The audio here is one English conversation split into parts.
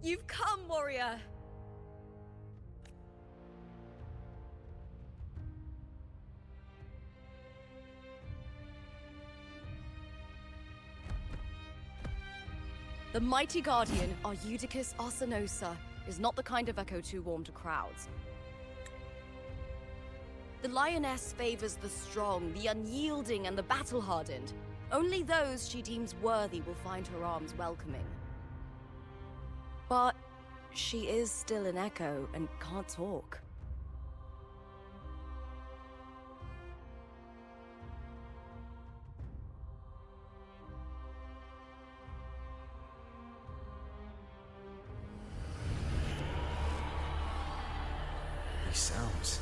You've come, warrior! The mighty guardian, Arudicus Arsenosa, is not the kind of echo too warm to crowds. The lioness favors the strong, the unyielding, and the battle-hardened. Only those she deems worthy will find her arms welcoming. But she is still an echo and can't talk. These sounds.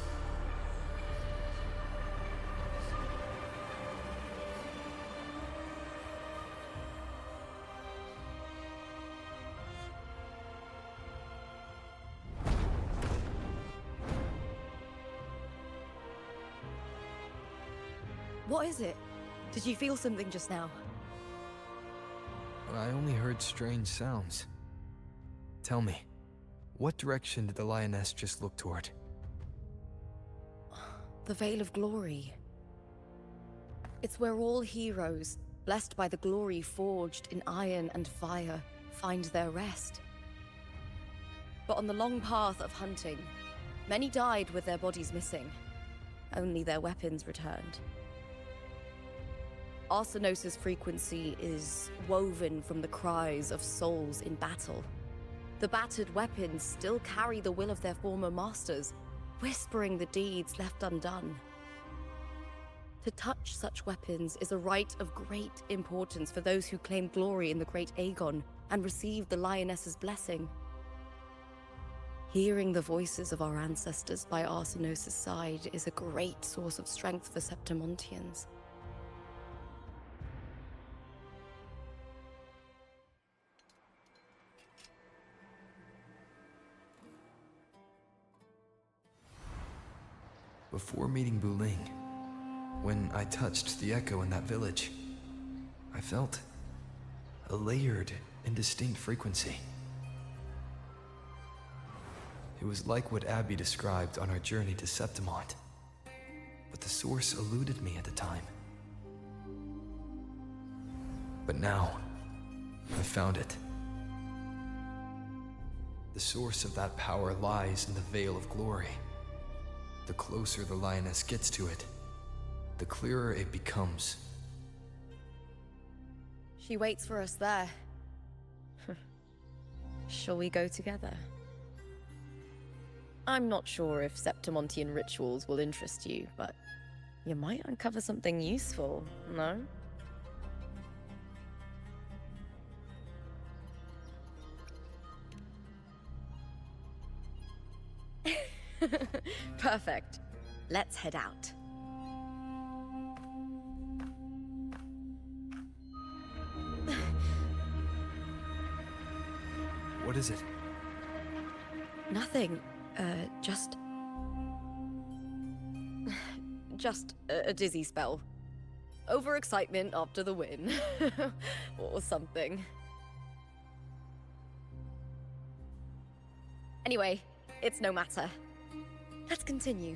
What is it? Did you feel something just now? I only heard strange sounds. Tell me, what direction did the lioness just look toward? The Veil of Glory. It's where all heroes, blessed by the glory forged in iron and fire, find their rest. But on the long path of hunting, many died with their bodies missing. Only their weapons returned. Arsenosa's frequency is woven from the cries of souls in battle. The battered weapons still carry the will of their former masters, whispering the deeds left undone. To touch such weapons is a rite of great importance for those who claim glory in the great Aegon and receive the lioness's blessing. Hearing the voices of our ancestors by Arsenosa's side is a great source of strength for Septimontians. Before meeting Buling, when I touched the echo in that village, I felt a layered, indistinct frequency. It was like what Abby described on our journey to Septimont, but the source eluded me at the time. But now, I found it. The source of that power lies in the Veil of Glory. The closer the lioness gets to it, the clearer it becomes. She waits for us there. Shall we go together? I'm not sure if Septimontian rituals will interest you, but you might uncover something useful, no? Perfect. Let's head out. What is it? Nothing. Just a dizzy spell. Overexcitement after the win. Or something. Anyway, it's no matter. Let's continue.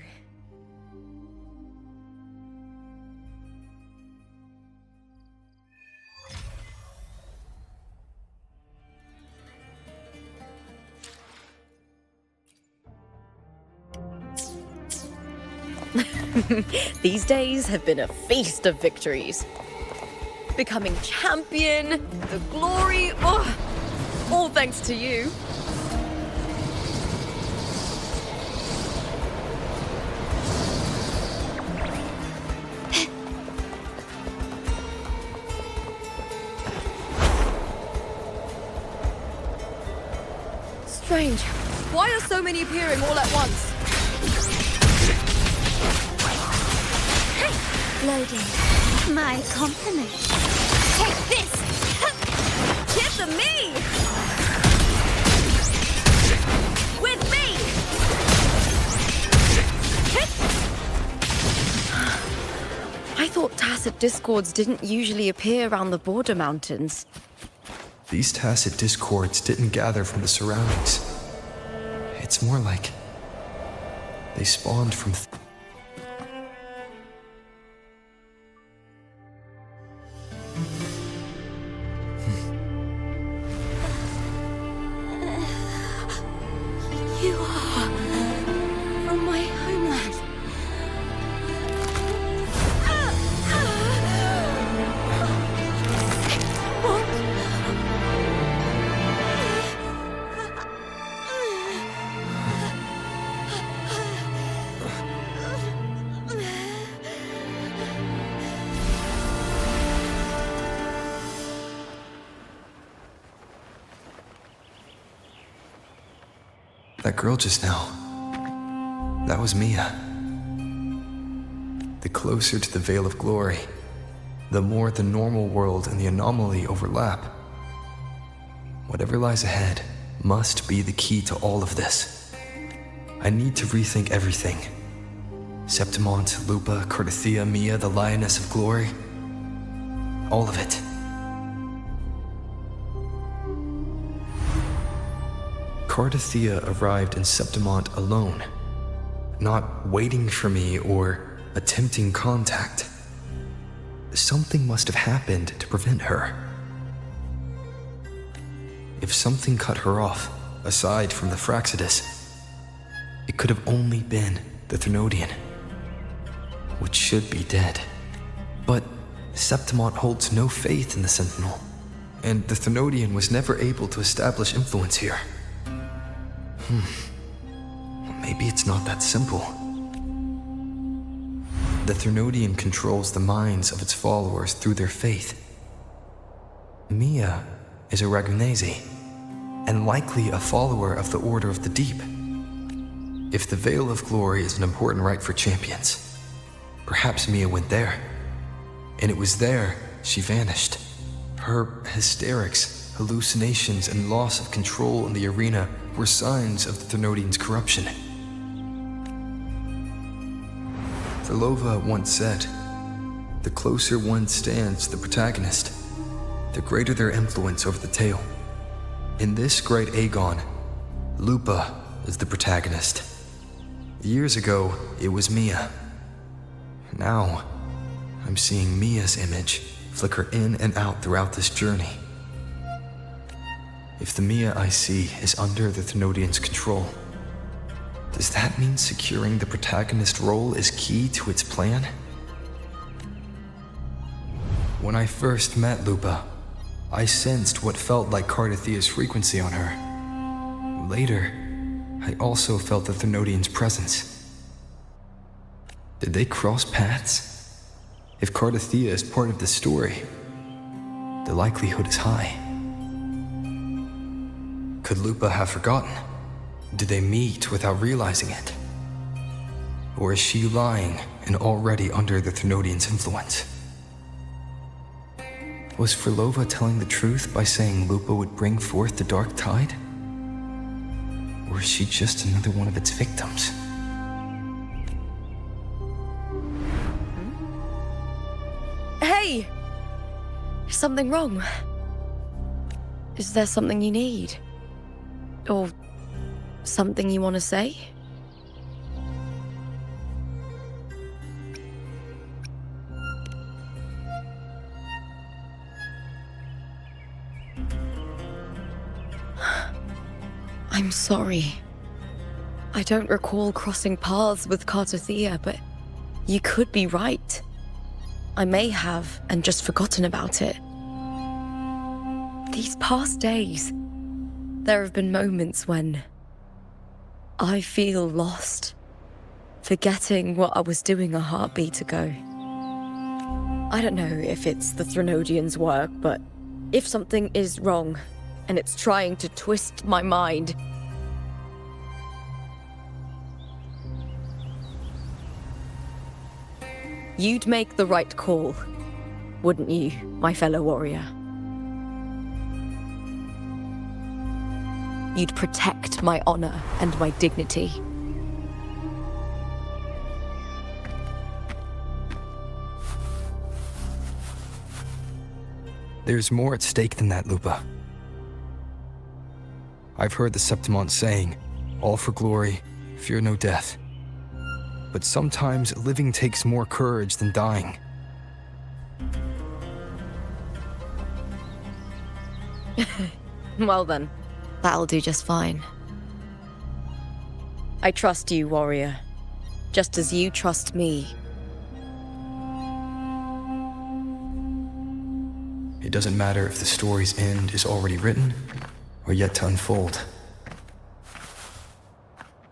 These days have been a feast of victories. Becoming champion, the glory, all thanks to you. Strange. Why are so many appearing all at once? Loading. My compliment. Take this! Kiss of me! With me! I thought tacit discords didn't usually appear around the border mountains. These tacit discords didn't gather from the surroundings. It's more like they spawned from You are from my homeland. that girl just now. That was Mia. The closer to the Veil of Glory, the more the normal world and the anomaly overlap. Whatever lies ahead must be the key to all of this. I need to rethink everything. Septimont, Lupa, Cartethyia, Mia, the Lioness of Glory. All of it. Cartethyia arrived in Septimont alone, not waiting for me or attempting contact. Something must have happened to prevent her. If something cut her off, aside from the Fraxidus, it could have only been the Thenodian, which should be dead. But Septimont holds no faith in the Sentinel, and the Thenodian was never able to establish influence here. Maybe it's not that simple. The Thenodian controls the minds of its followers through their faith. Mia is a Ragunese, and likely a follower of the Order of the Deep. If the Veil of Glory is an important rite for champions, perhaps Mia went there. And it was there she vanished. Her hysterics, hallucinations, and loss of control in the arena were signs of the Thenodian's corruption. Thelova once said, "The closer one stands to the protagonist, the greater their influence over the tale." In this great Aegon, Lupa is the protagonist. Years ago, it was Mia. Now, I'm seeing Mia's image flicker in and out throughout this journey. If the Mia I see is under the Thenodian's control, does that mean securing the protagonist role is key to its plan? When I first met Lupa, I sensed what felt like Cartethyia's frequency on her. Later, I also felt the Thenodian's presence. Did they cross paths? If Cartethyia is part of the story, the likelihood is high. Could Lupa have forgotten? Did they meet without realizing it? Or is she lying and already under the Thenodian's influence? Was Thelova telling the truth by saying Lupa would bring forth the Dark Tide? Or is she just another one of its victims? Hey! Is something wrong? Is there something you need? Or something you want to say? I'm sorry. I don't recall crossing paths with Cartethyia, but you could be right. I may have and just forgotten about it. These past days, there have been moments when I feel lost, forgetting what I was doing a heartbeat ago. I don't know if it's the Thenodian's work, but if something is wrong and it's trying to twist my mind, you'd make the right call, wouldn't you, my fellow warrior? You'd protect my honor and my dignity. There's more at stake than that, Lupa. I've heard the Septimont saying, all for glory, fear no death. But sometimes living takes more courage than dying. Well then, that'll do just fine. I trust you, warrior. Just as you trust me. It doesn't matter if the story's end is already written or yet to unfold.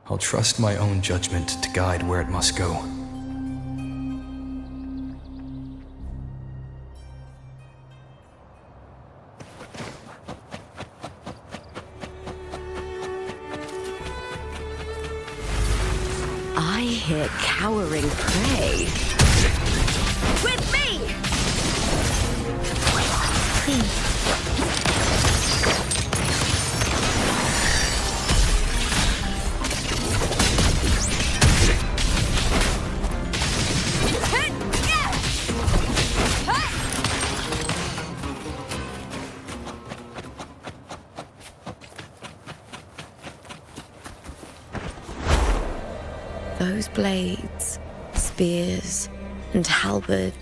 I'll trust my own judgment to guide where it must go. I hear cowering prey. With me! Those blades, spears, and halberd.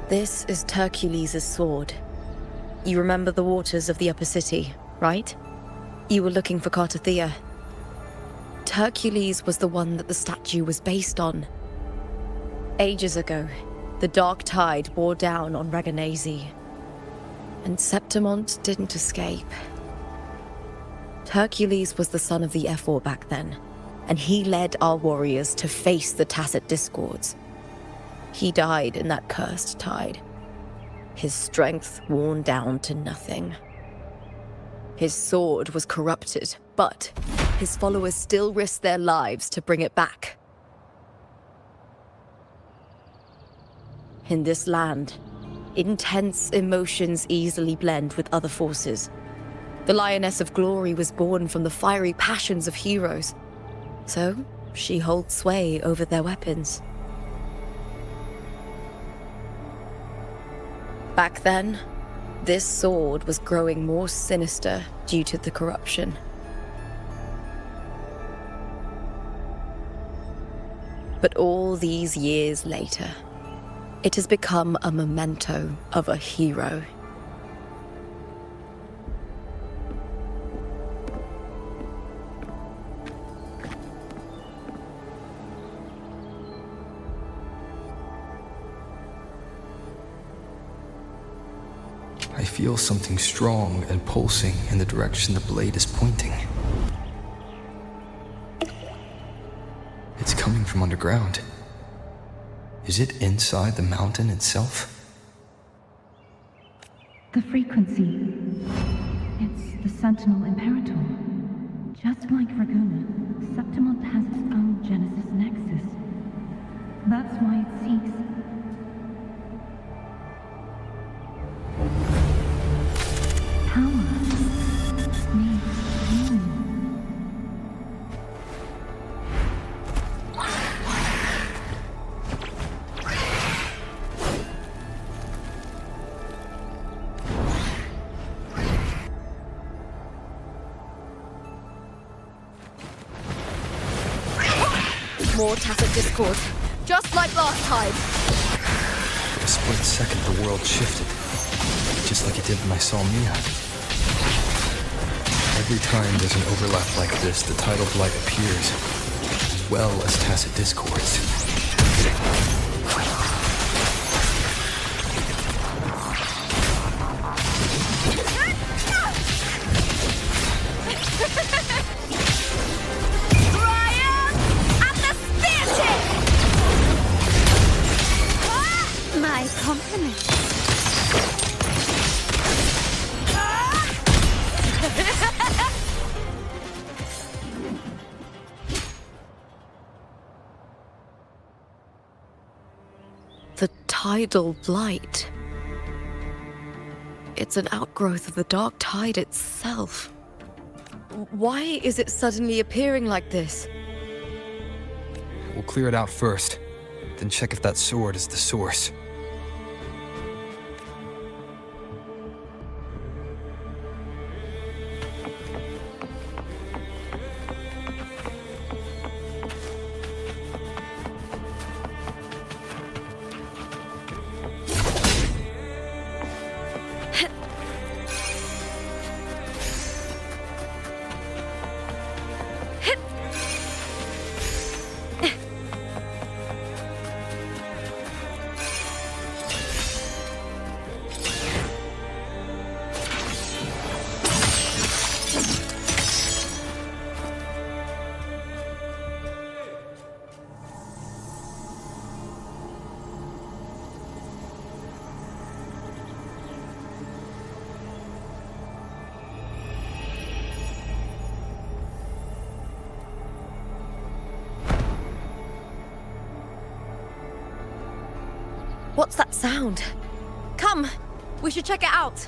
This is Hercules' sword. You remember the waters of the upper city, right? You were looking for Cartethyia. Hercules was the one that the statue was based on. Ages ago, the dark tide bore down on Reganese, and Septimont didn't escape. Hercules was the son of the Ephor back then, and he led our warriors to face the Tacit Discords. He died in that cursed tide, his strength worn down to nothing. His sword was corrupted, but his followers still risked their lives to bring it back. In this land, intense emotions easily blend with other forces. The Lioness of Glory was born from the fiery passions of heroes, so she holds sway over their weapons. Back then, this sword was growing more sinister due to the corruption. But all these years later, it has become a memento of a hero. I feel something strong and pulsing in the direction the blade is pointing. It's coming from underground. Is it inside the mountain itself? The frequency. It's the Sentinel Imperator. Just like Raguna, Septimont has its own Genesis Nexus. That's why it seeks. More Tacit Discord, just like last time. a split second, the world shifted. Just like it did when I saw Mia. Every time there's an overlap like this, the tidal blight appears, as well as tacit discords. My compliments. The tidal blight. It's an outgrowth of the dark tide itself. Why is it suddenly appearing like this? We'll clear it out first, then check if that sword is the source. What's that sound? Come! We should check it out!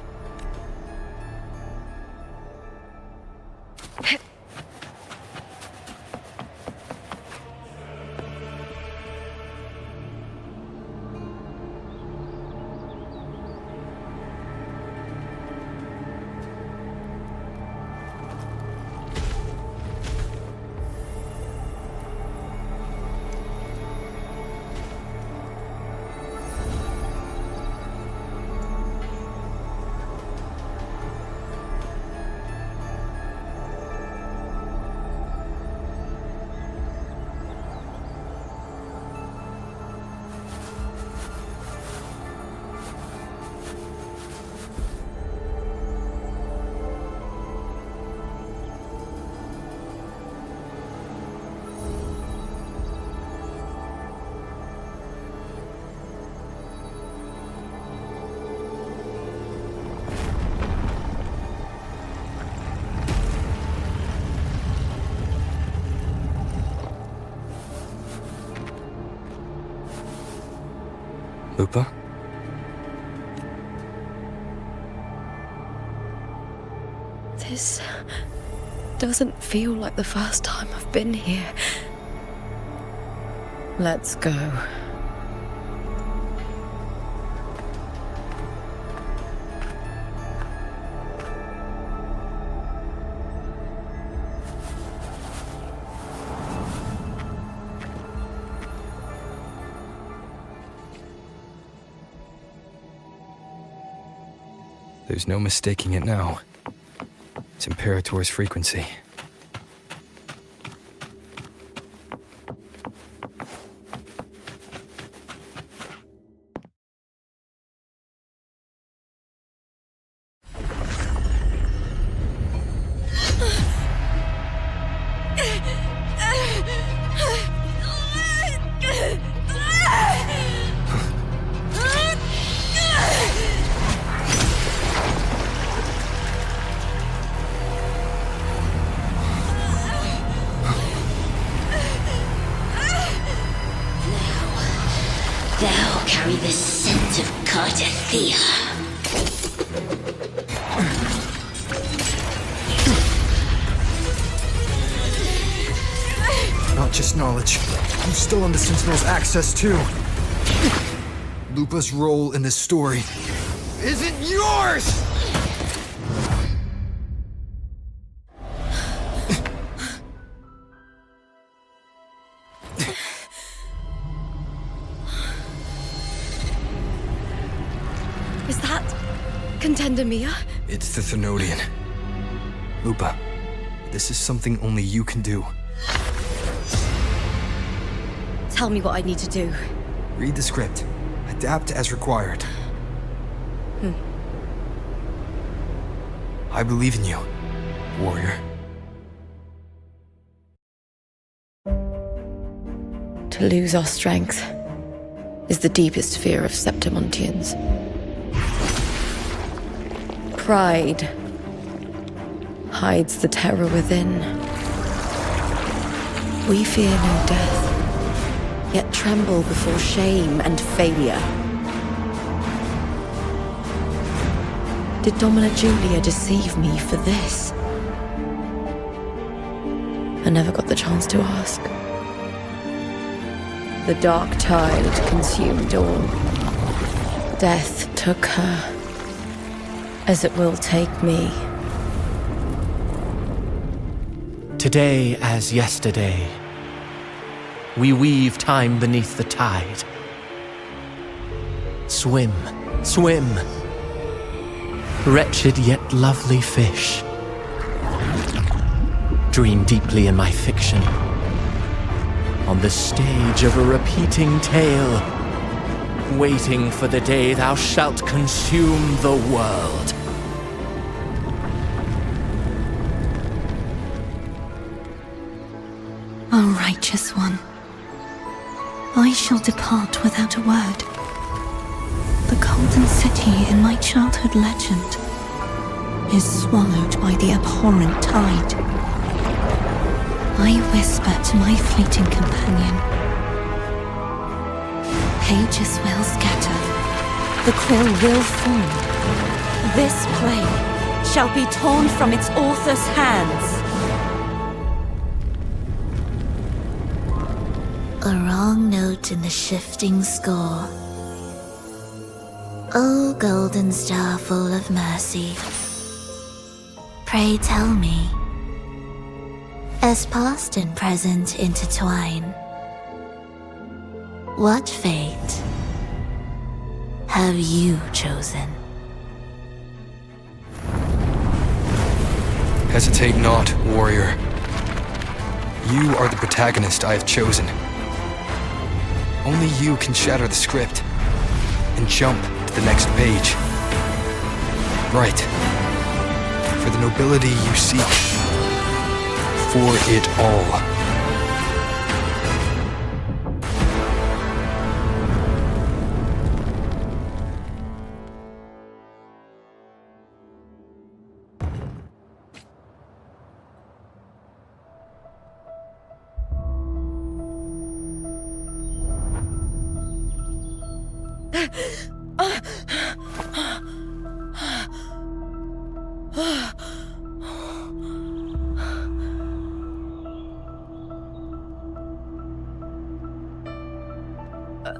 Lupa? This doesn't feel like the first time I've been here. Let's go. There's no mistaking it now. It's Imperator's frequency. Thou carry the scent of Cartethyia. Not just knowledge. I'm still on the Sentinel's access too. Lupa's role in this story isn't yours! Contender Mia? It's the Thenodian. Lupa, this is something only you can do. Tell me what I need to do. Read the script. Adapt as required. I believe in you, warrior. To lose our strength is the deepest fear of Septimontians. Pride hides the terror within. We fear no death, yet tremble before shame and failure. Did Domina Julia deceive me for this? I never got the chance to ask. The dark tide consumed all. Death took her, as it will take me. Today as yesterday, we weave time beneath the tide. Swim, swim, wretched yet lovely fish. Dream deeply in my fiction, on the stage of a repeating tale, waiting for the day thou shalt consume the world. O righteous one, I shall depart without a word. The golden city in my childhood legend is swallowed by the abhorrent tide. I whisper to my fleeting companion. Pages will scatter, the quill will form. This play shall be torn from its author's hands. A wrong note in the shifting score. O golden star full of mercy, pray tell me, as past and present intertwine, what fate have you chosen? Hesitate not, warrior. You are the protagonist I have chosen. Only you can shatter the script and jump to the next page. Right. For the nobility you seek. For it all.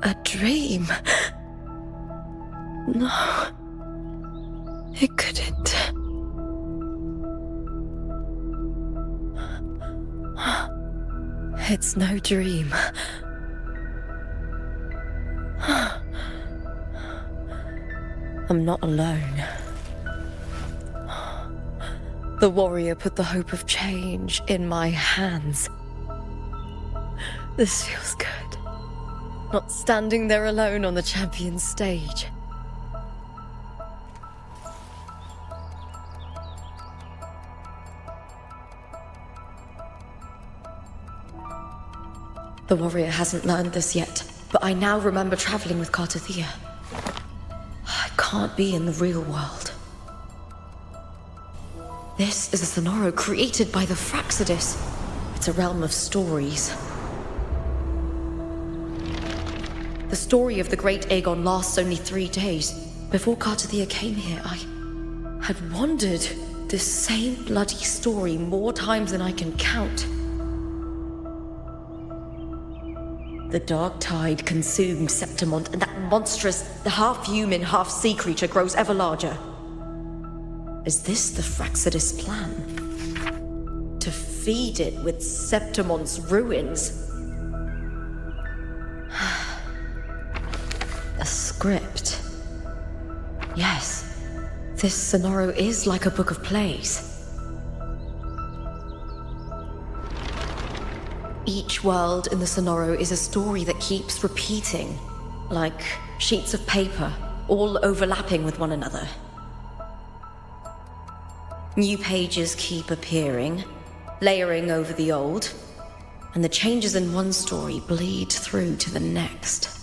A dream? No. It couldn't. It's no dream. I'm not alone. The warrior put the hope of change in my hands. This feels good. Not standing there alone on the champion's stage. The warrior hasn't learned this yet, but I now remember traveling with Cartethyia. I can't be in the real world. This is a Sonoro created by the Fraxidus. It's a realm of stories. The story of the Great Aegon lasts only 3 days. Before Cartethyia came here, I had wandered this same bloody story more times than I can count. The dark tide consumed Septimont, and that monstrous, half-human, half-sea creature grows ever larger. Is this the Fraxidus plan? To feed it with Septimont's ruins? A script. Yes, This Sonoro is like a book of plays. Each world in the Sonoro is a story that keeps repeating, like sheets of paper, all overlapping with one another. New pages keep appearing, layering over the old, and the changes in one story bleed through to the next.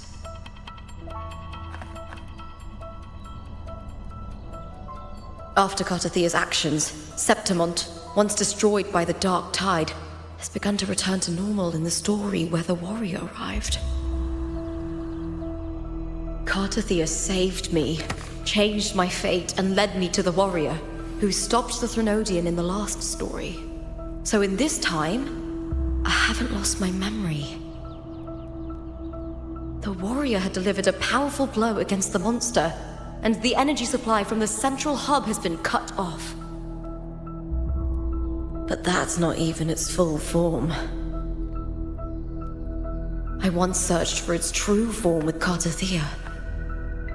After Cartethyia's actions, Septimont, once destroyed by the Dark Tide, has begun to return to normal in the story where the warrior arrived. Cartethyia saved me, changed my fate, and led me to the warrior, who stopped the Threnodian in the last story. So in this time, I haven't lost my memory. The warrior had delivered a powerful blow against the monster, and the energy supply from the central hub has been cut off. But that's not even its full form. I once searched for its true form with Cartethyia.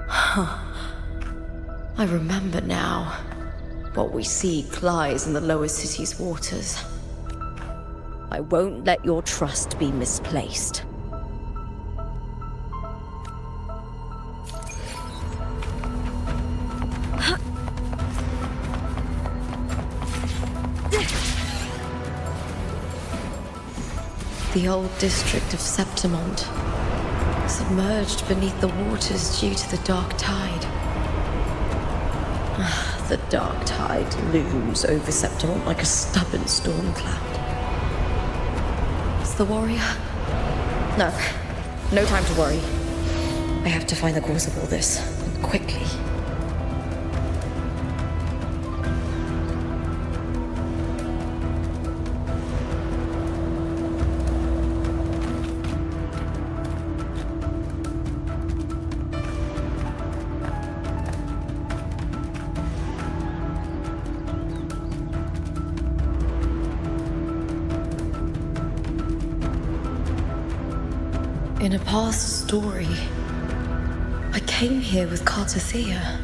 I remember now. What we seek lies in the lower city's waters. I won't let your trust be misplaced. The old district of Septimont, submerged beneath the waters due to the Dark Tide. The Dark Tide looms over Septimont like a stubborn storm cloud. Is the warrior? No time to worry. I have to find the cause of all this, and quickly. In a past story, I came here with Cartethyia.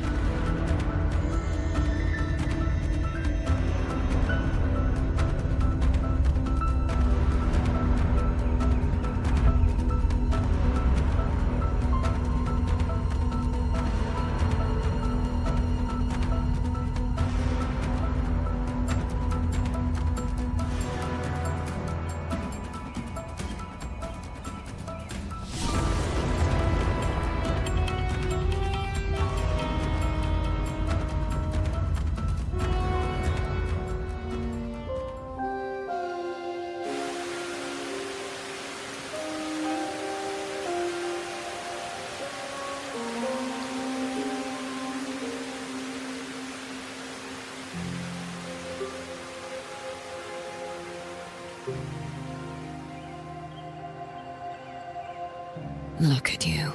Look at you.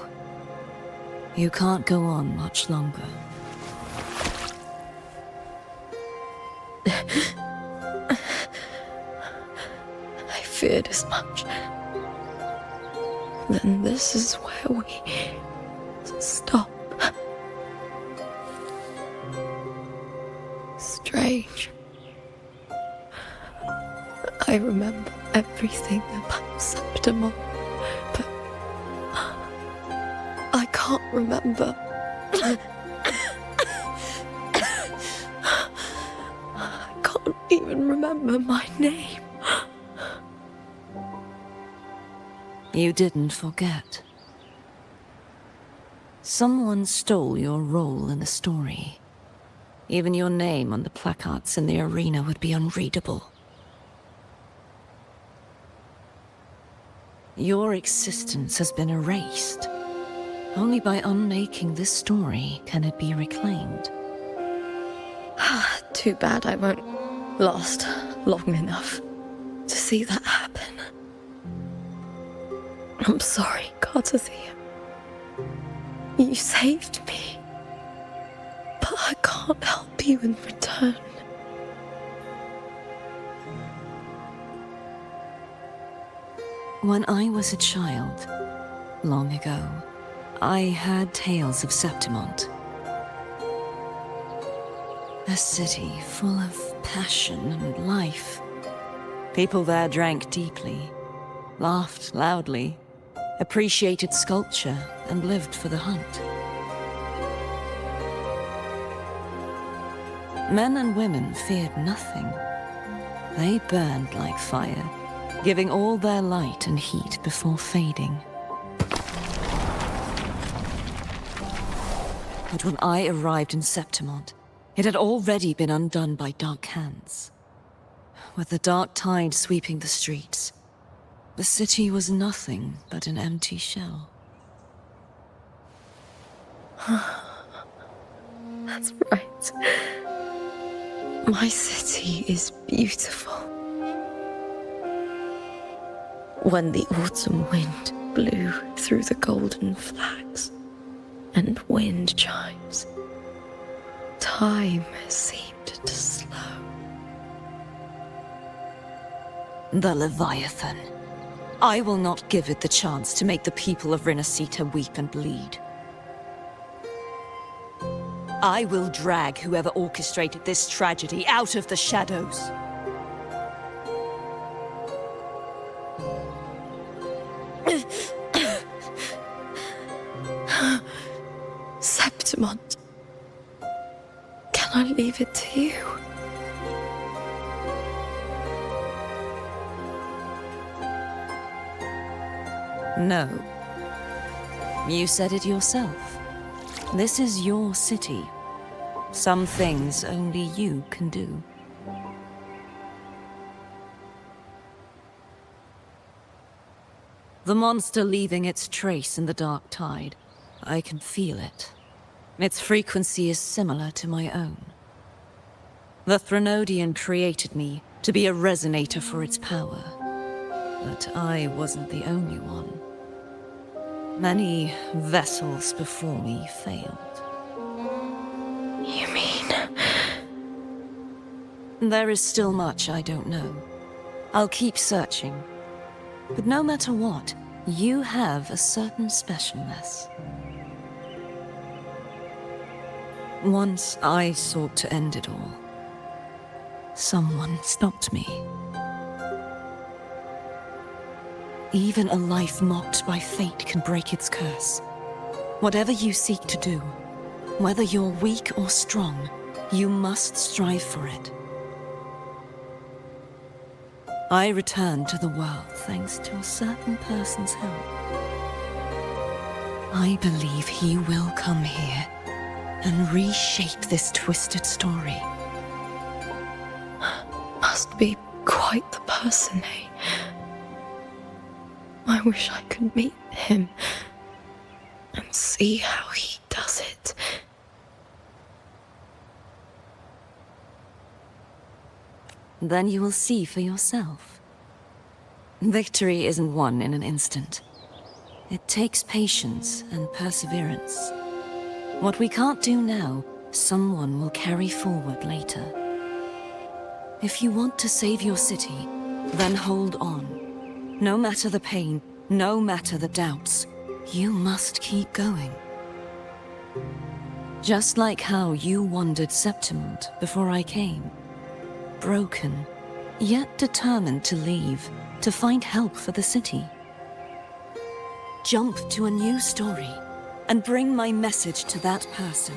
You can't go on much longer. I feared as much. Then this is where we stop. Strange. I remember everything about Septimont, but I can't remember. I can't even remember my name. You didn't forget. Someone stole your role in the story. Even your name on the placards in the arena would be unreadable. Your existence has been erased. Only by unmaking this story can it be reclaimed. Too bad I won't last long enough to see that happen. I'm sorry, Cartethyia. You saved me. But I can't help you in return. When I was a child, long ago, I had tales of Septimont. A city full of passion and life. People there drank deeply, laughed loudly, appreciated sculpture, and lived for the hunt. Men and women feared nothing. They burned like fire, giving all their light and heat before fading. But when I arrived in Septimont, it had already been undone by dark hands. With the dark tide sweeping the streets, the city was nothing but an empty shell. That's right. My city is beautiful. When the autumn wind blew through the golden flags and wind chimes, time seemed to slow. The Leviathan. I will not give it the chance to make the people of Rinasita weep and bleed. I will drag whoever orchestrated this tragedy out of the shadows. Septimont. Can I leave it to you? No. You said it yourself. This is your city. Some things only you can do. The monster leaving its trace in the dark tide. I can feel it. Its frequency is similar to my own. The Threnodian created me to be a resonator for its power. But I wasn't the only one. Many vessels before me failed. You mean? There is still much I don't know. I'll keep searching. But no matter what, you have a certain specialness. Once I sought to end it all. Someone stopped me. Even a life mocked by fate can break its curse. Whatever you seek to do, whether you're weak or strong, you must strive for it. I returned to the world thanks to a certain person's help. I believe he will come here and reshape this twisted story. Must be quite the person, eh? I wish I could meet him and see how he does it. Then you will see for yourself. Victory isn't won in an instant. It takes patience and perseverance. What we can't do now, someone will carry forward later. If you want to save your city, then hold on. No matter the pain, no matter the doubts, you must keep going. Just like how you wandered Septimont before I came. Broken, yet determined to leave, to find help for the city. Jump to a new story, and bring my message to that person.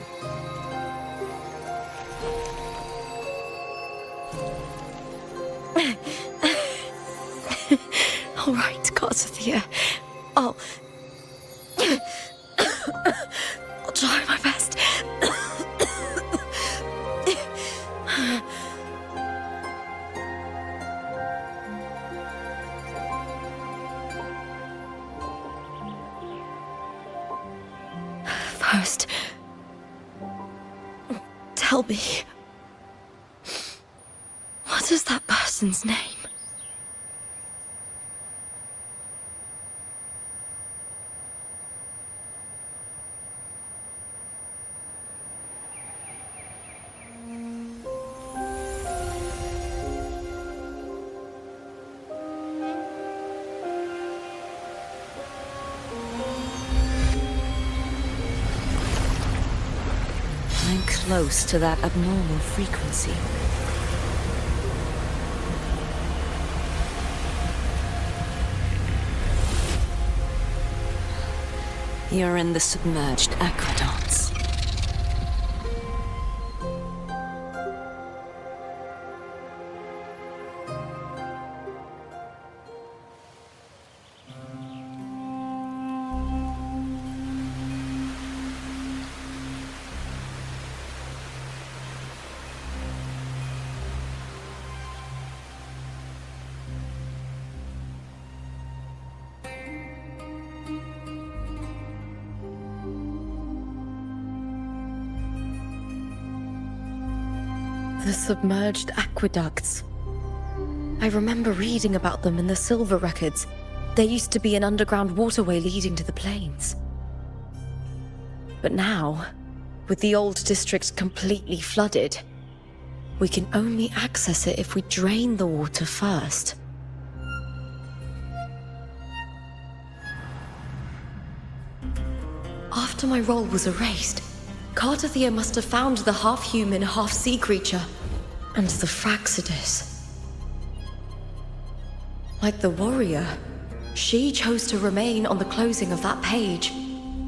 All right, Cartethyia. I'll try my best. First, tell me, what is that person's name? I I'm close to that abnormal frequency. You're in the submerged aqueducts. The submerged aqueducts. I remember reading about them in the Silver records. There used to be an underground waterway leading to the plains. But now, with the old district completely flooded, we can only access it if we drain the water first. After my role was erased, Cartethyia must have found the half-human, half-sea creature, and the Fraxidus. Like the warrior, she chose to remain on the closing of that page,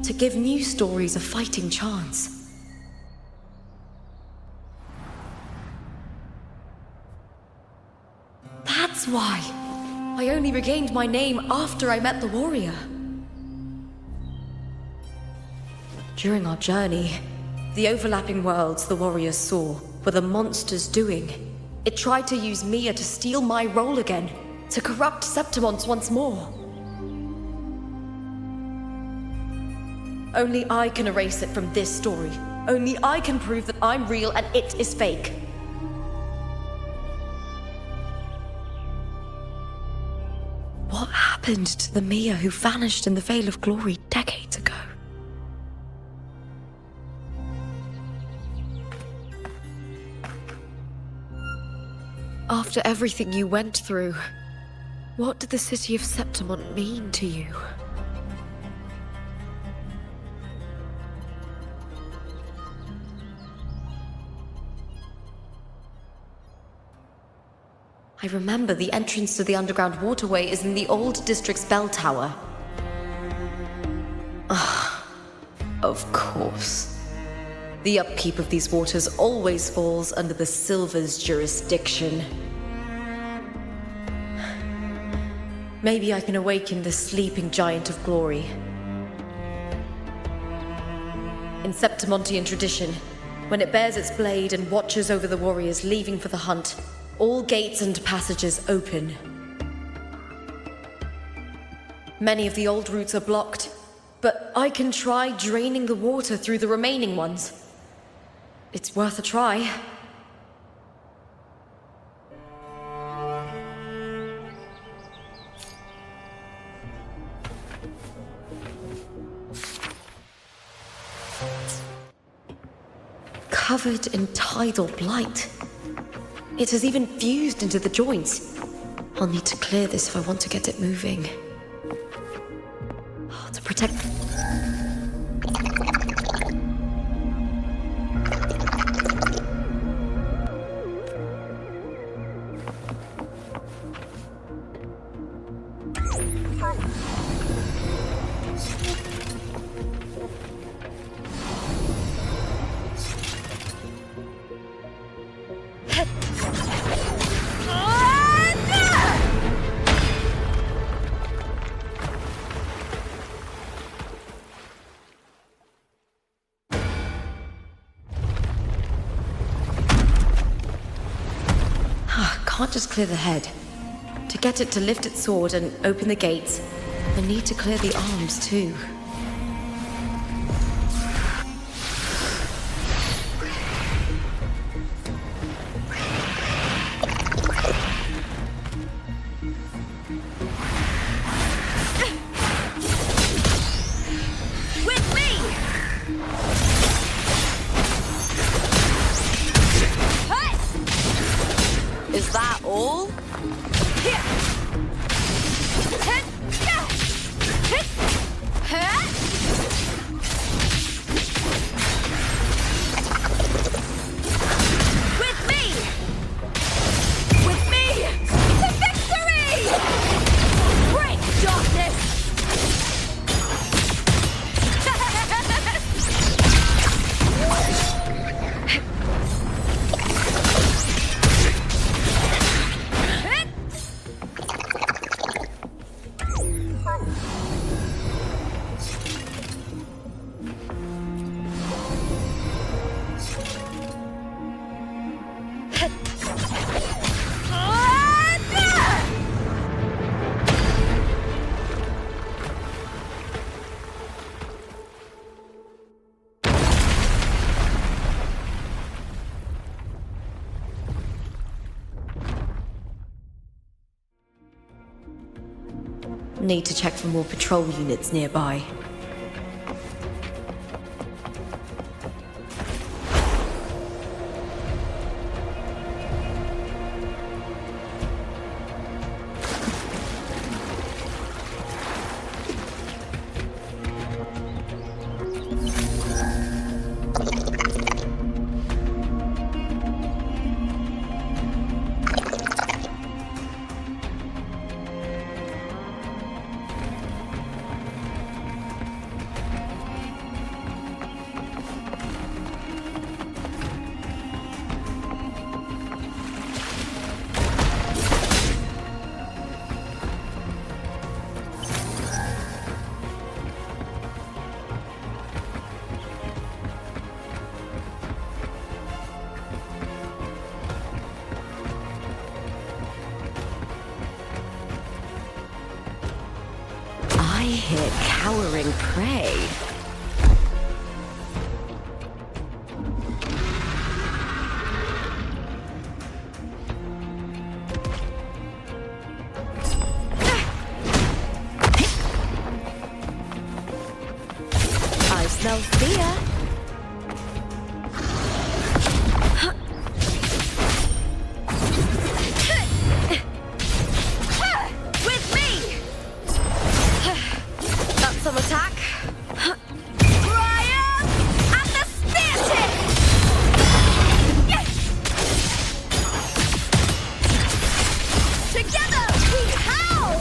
to give new stories a fighting chance. That's why I only regained my name after I met the warrior. During our journey, the overlapping worlds the warriors saw were the monsters doing. It tried to use Mia to steal my role again, to corrupt Septimonts once more. Only I can erase it from this story. Only I can prove that I'm real and it is fake. What happened to the Mia who vanished in the Veil of Glory decades ago? After everything you went through, what did the city of Septimont mean to you? I remember the entrance to the underground waterway is in the old district's bell tower. Ah, of course. The upkeep of these waters always falls under the Silver's jurisdiction. Maybe I can awaken the sleeping giant of glory. In Septimontian tradition, when it bears its blade and watches over the warriors leaving for the hunt, all gates and passages open. Many of the old routes are blocked, but I can try draining the water through the remaining ones. It's worth a try. Covered in tidal blight. It has even fused into the joints. I'll need to clear this if I want to get it moving. To protect... Can't just clear the head. To get it to lift its sword and open the gates, I need to clear the arms too. With me! Is that all? Here! Need to check for more patrol units nearby. I hear cowering prey. I smell fear. With me! That's some attack. Brian and the spear tip! Together we howl!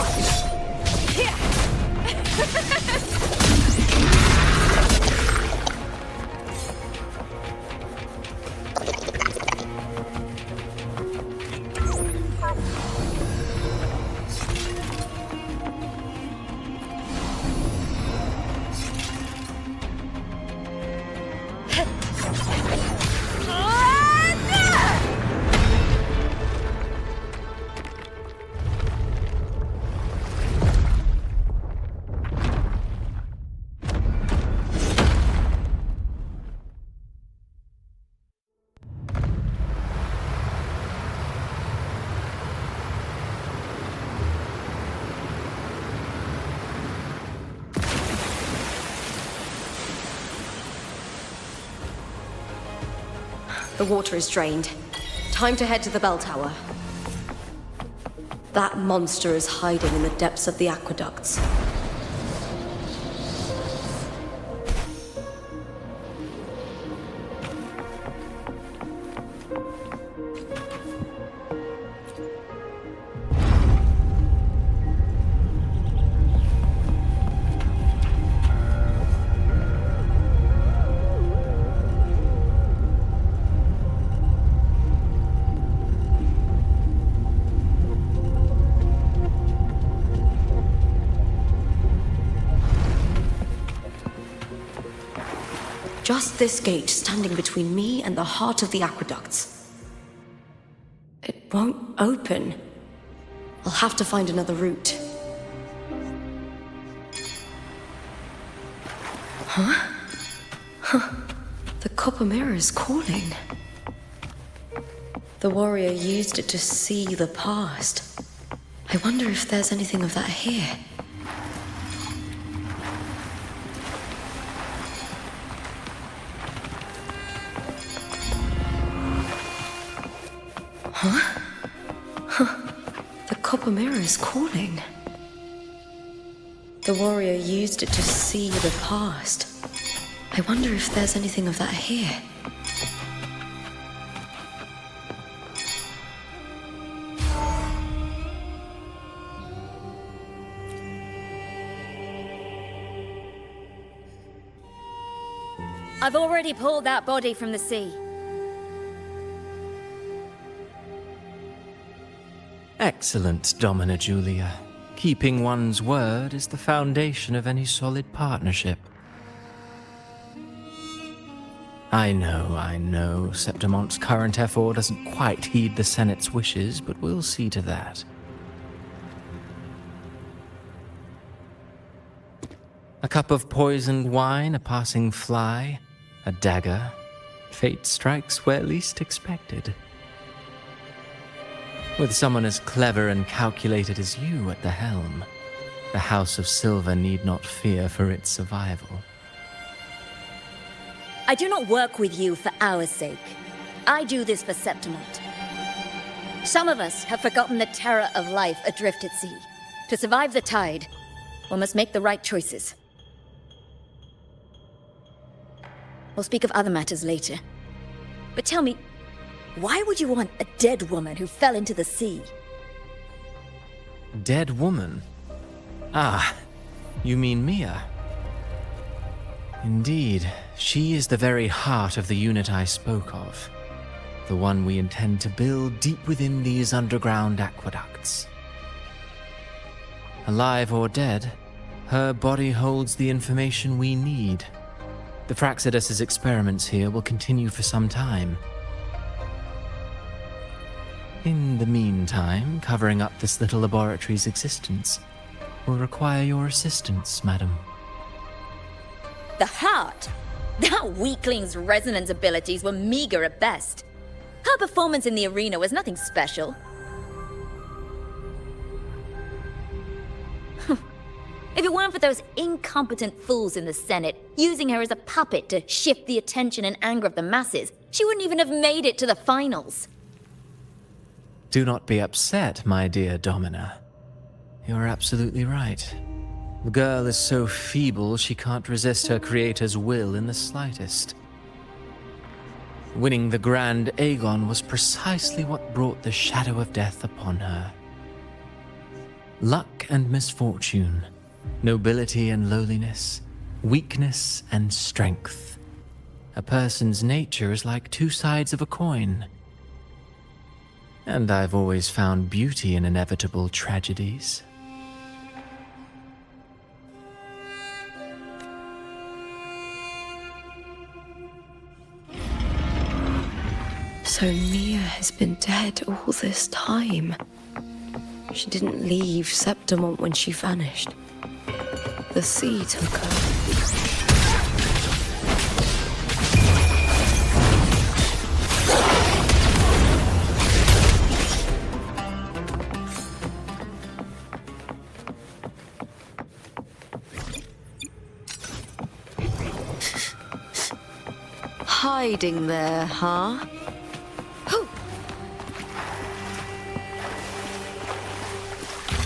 The water is drained. Time to head to the bell tower. That monster is hiding in the depths of the aqueducts. Just this gate standing between me and the heart of the aqueducts. It won't open. I'll have to find another route. The copper mirror is calling. The warrior used it to see the past. I wonder if there's anything of that here. The copper mirror is calling. The warrior used it to see the past. I wonder if there's anything of that here. I've already pulled that body from the sea. Excellent, Domina Julia. Keeping one's word is the foundation of any solid partnership. I know, Septimonte's current effort doesn't quite heed the Senate's wishes, but we'll see to that. A cup of poisoned wine, a passing fly, a dagger. Fate strikes where least expected. With someone as clever and calculated as you at the helm, the House of Silver need not fear for its survival. I do not work with you for our sake. I do this for Septimont. Some of us have forgotten the terror of life adrift at sea. To survive the tide, one must make the right choices. We'll speak of other matters later. But tell me, why would you want a dead woman who fell into the sea? Dead woman? Ah, you mean Mia? Indeed, she is the very heart of the unit I spoke of. The one we intend to build deep within these underground aqueducts. Alive or dead, her body holds the information we need. The Fraxidus' experiments here will continue for some time. In the meantime, covering up this little laboratory's existence will require your assistance, madam. The heart? That weakling's resonance abilities were meager at best. Her performance in the arena was nothing special. If it weren't for those incompetent fools in the Senate using her as a puppet to shift the attention and anger of the masses, she wouldn't even have made it to the finals. Do not be upset, my dear Domina. You're absolutely right. The girl is so feeble she can't resist her creator's will in the slightest. Winning the Grand Aegon was precisely what brought the shadow of death upon her. Luck and misfortune, nobility and lowliness, weakness and strength. A person's nature is like two sides of a coin. And I've always found beauty in inevitable tragedies. So Mia has been dead all this time. She didn't leave Septimont when she vanished. The sea took her. Hiding there, huh?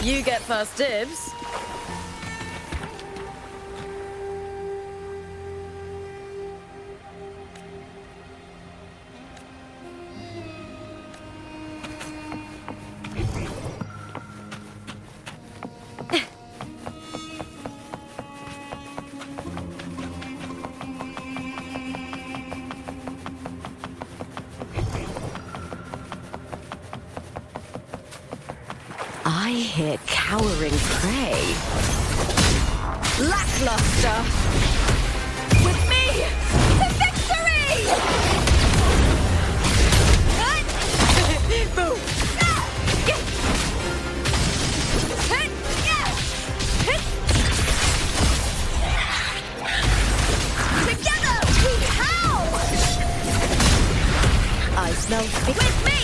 You get first dibs. I hear cowering prey. Lackluster! With me to victory! Boom! Together we howl! I smell with me!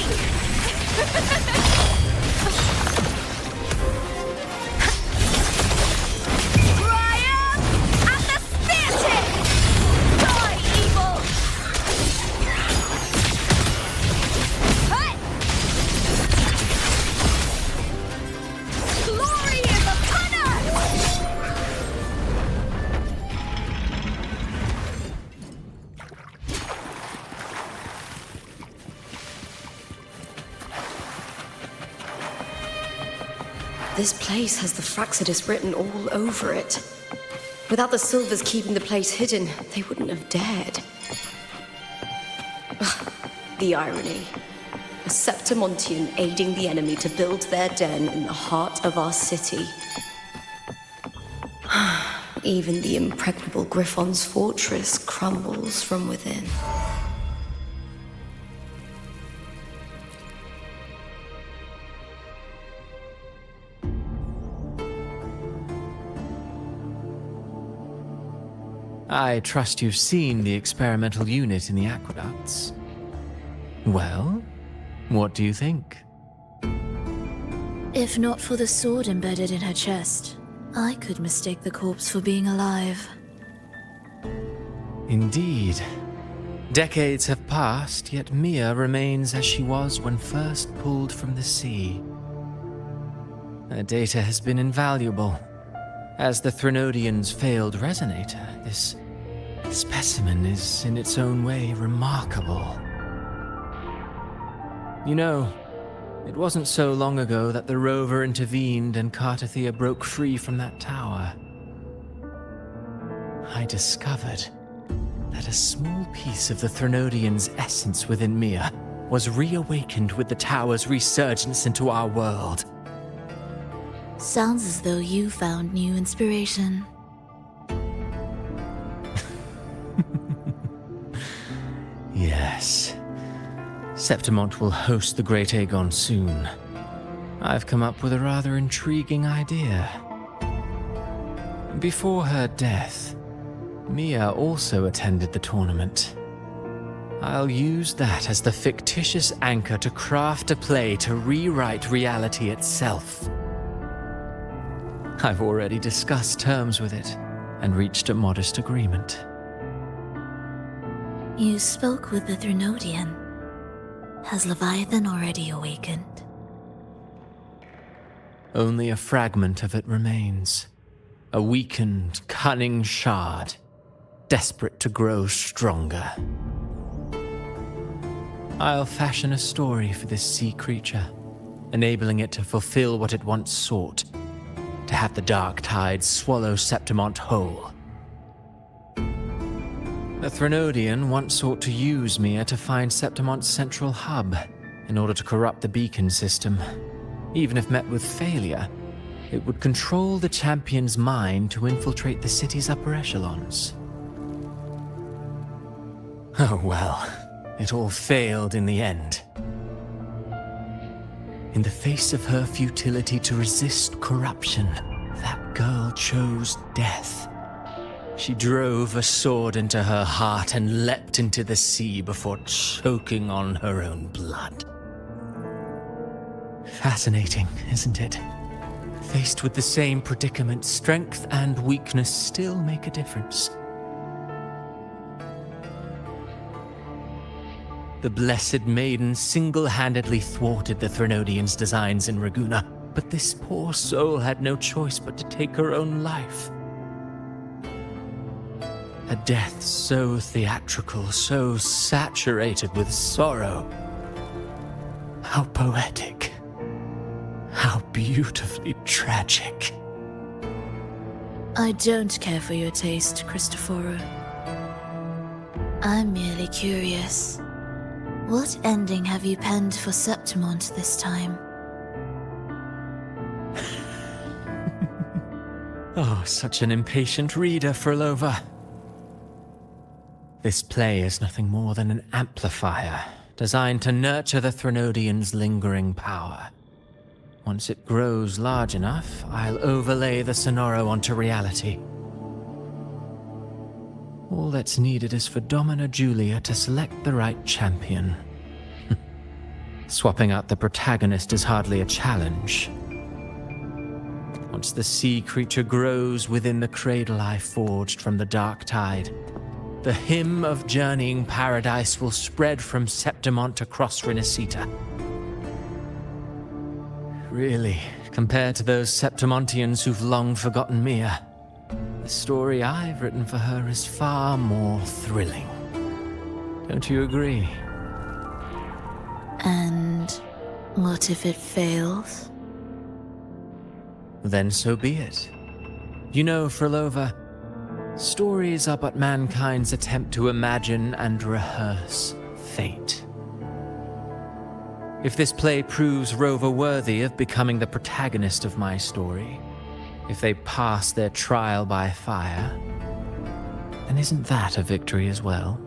This place has the Fraxidus written all over it. Without the Silvers keeping the place hidden, they wouldn't have dared. Ugh, the irony. A Septimontian aiding the enemy to build their den in the heart of our city. Even the impregnable Griffon's fortress crumbles from within. I trust you've seen the experimental unit in the aqueducts. Well, what do you think? If not for the sword embedded in her chest, I could mistake the corpse for being alive. Indeed. Decades have passed, yet Mia remains as she was when first pulled from the sea. Her data has been invaluable. As the Threnodian's failed resonator, this specimen is in its own way remarkable. You know, it wasn't so long ago that the Rover intervened and Cartethyia broke free from that tower. I discovered that a small piece of the Threnodian's essence within Mia was reawakened with the tower's resurgence into our world. Sounds as though you found new inspiration. Yes. Septimont will host the Great Aegon soon. I've come up with a rather intriguing idea. Before her death, Mia also attended the tournament. I'll use that as the fictitious anchor to craft a play to rewrite reality itself. I've already discussed terms with it and reached a modest agreement. You spoke with the Threnodian. Has Leviathan already awakened? Only a fragment of it remains. A weakened, cunning shard, desperate to grow stronger. I'll fashion a story for this sea creature, enabling it to fulfill what it once sought, to have the dark tide swallow Septimont whole. The Threnodian once sought to use Mia to find Septimont's central hub in order to corrupt the beacon system. Even if met with failure, it would control the champion's mind to infiltrate the city's upper echelons. Oh well, it all failed in the end. In the face of her futility to resist corruption, that girl chose death. She drove a sword into her heart and leapt into the sea before choking on her own blood. Fascinating, isn't it? Faced with the same predicament, strength and weakness still make a difference. The Blessed Maiden single-handedly thwarted the Threnodian's designs in Raguna, but this poor soul had no choice but to take her own life. A death so theatrical, so saturated with sorrow. How poetic. How beautifully tragic. I don't care for your taste, Cristoforo. I'm merely curious. What ending have you penned for Septimont this time? Oh, such an impatient reader, Frolova. This play is nothing more than an amplifier, designed to nurture the Threnodian's lingering power. Once it grows large enough, I'll overlay the Sonoro onto reality. All that's needed is for Domina Julia to select the right champion. Swapping out the protagonist is hardly a challenge. Once the sea creature grows within the cradle I forged from the dark tide, the hymn of journeying paradise will spread from Septimont across Renacita. Really, compared to those Septimontians who've long forgotten Mia, the story I've written for her is far more thrilling. Don't you agree? And what if it fails? Then so be it. You know, Frolova, stories are but mankind's attempt to imagine and rehearse fate. If this play proves Rover worthy of becoming the protagonist of my story, if they pass their trial by fire, then isn't that a victory as well?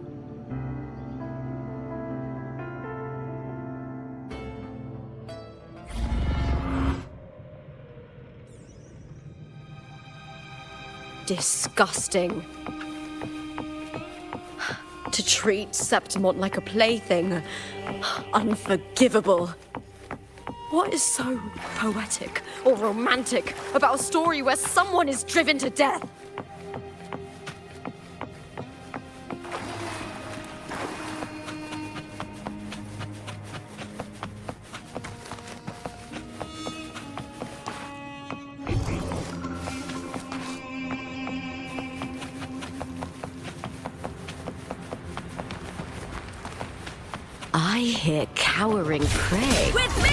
Disgusting. To treat Septimont like a plaything. Unforgivable. What is so poetic or romantic about a story where someone is driven to death? I hear cowering prey. With me!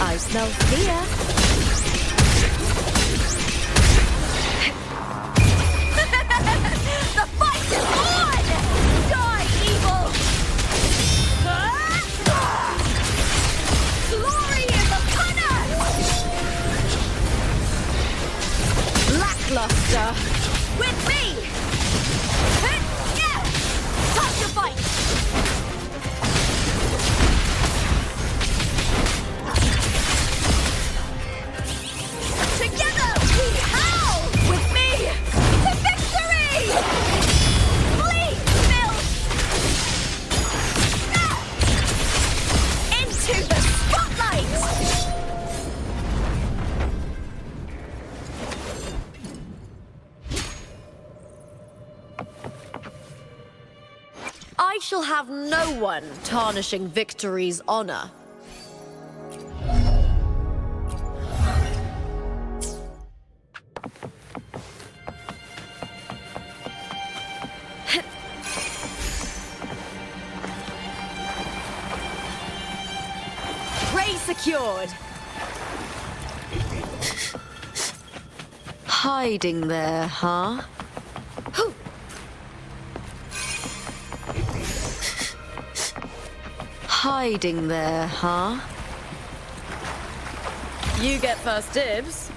I smell fear. The fight is on! Die, evil! Glory is upon us! Lackluster. With me! Time to fight! Together we howl! With me! To victory! Flee, Bill! Into the spotlight! I shall have no one tarnishing Victory's honor. Prey secured. Hiding there, huh? Hiding there, huh? You get first dibs.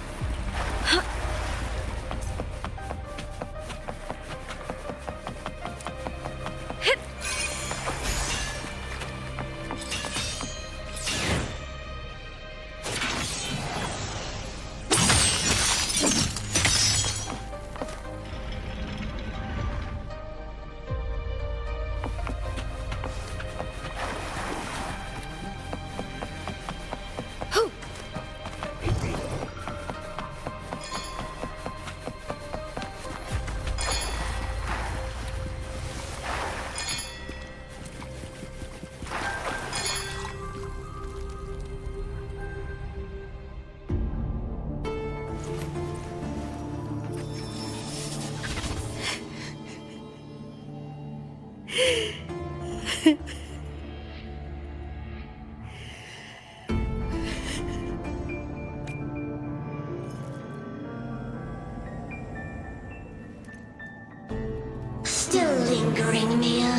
Still lingering, Mia.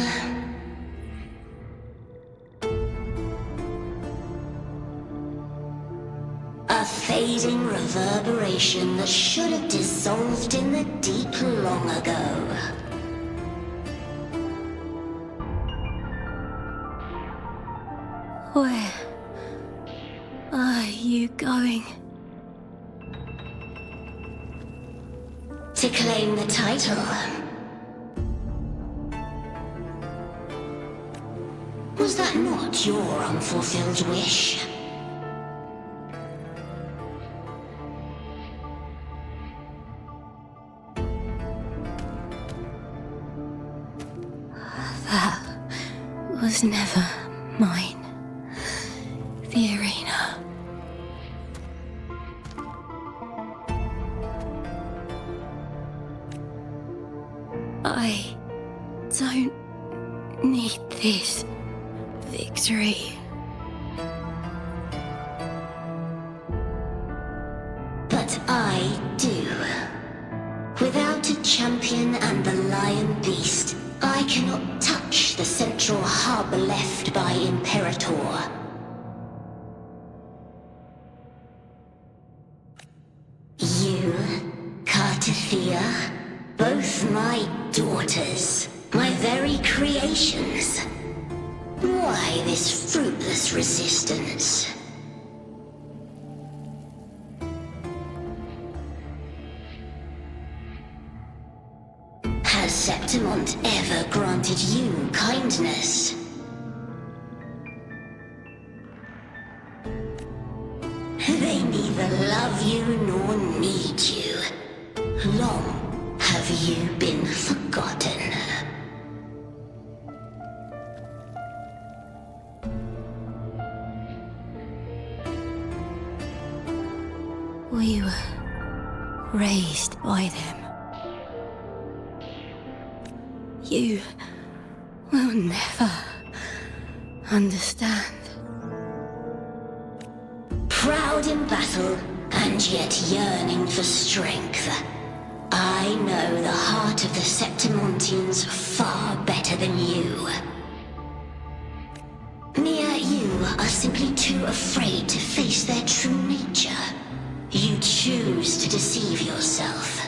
A fading reverberation that should have dissolved in the deep long ago. Where are you going? To claim the title. Was that not your unfulfilled wish? That was never mine. The arena. I don't need this victory. But I do. Without a champion and the lion beast, I cannot touch the central hub left by Imperator. You, Cartethyia, both my daughters, my very creations. Why this fruitless resistance? Has Septimont ever granted you kindness. They neither love you nor need you. Long have you been forgotten. We were raised by them. You will never understand. Proud in battle, and yet yearning for strength. I know the heart of the Septimontians far better than you. Mia, you are simply too afraid to face their true nature. You choose to deceive yourself.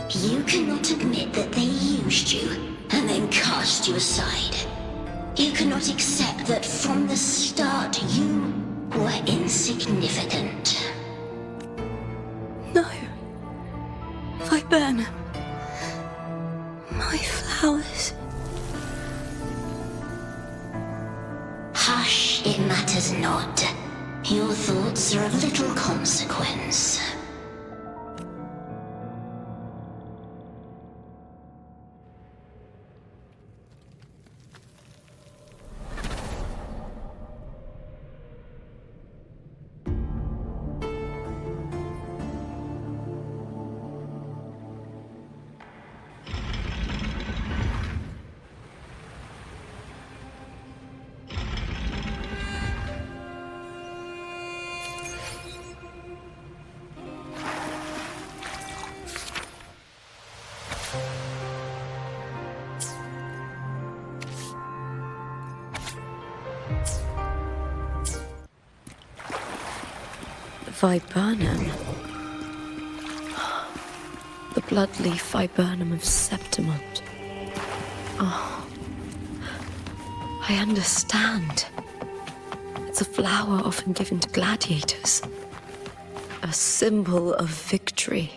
You cannot admit that they used you, and then cast you aside. You cannot accept that from the start you were insignificant. No. Viburnum. My flowers. Hush, it matters not. Your thoughts are of little consequence. Viburnum. The bloodleaf viburnum of Septimont. Oh, I understand. It's a flower often given to gladiators. A symbol of victory.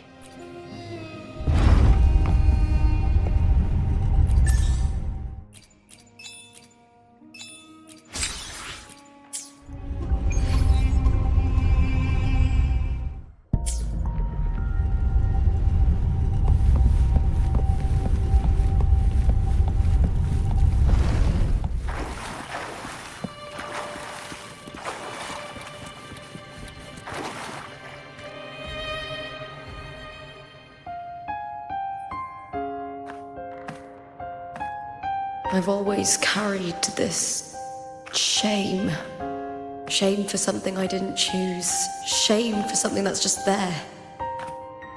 I've always carried this shame. Shame for something I didn't choose. Shame for something that's just there.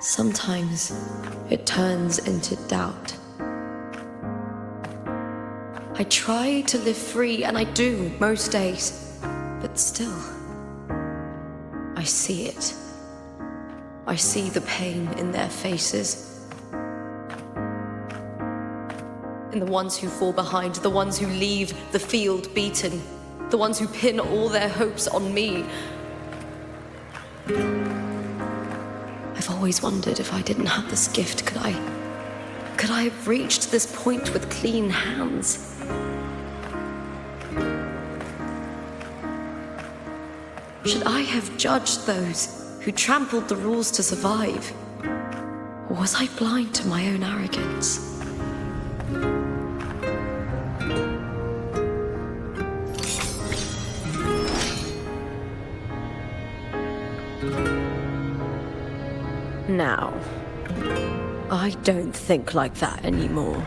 Sometimes it turns into doubt. I try to live free, and I do most days. But still, I see it. I see the pain in their faces. In the ones who fall behind, the ones who leave the field beaten, the ones who pin all their hopes on me. I've always wondered if I didn't have this gift, could I have reached this point with clean hands? Should I have judged those who trampled the rules to survive? Or was I blind to my own arrogance? Now, I don't think like that anymore.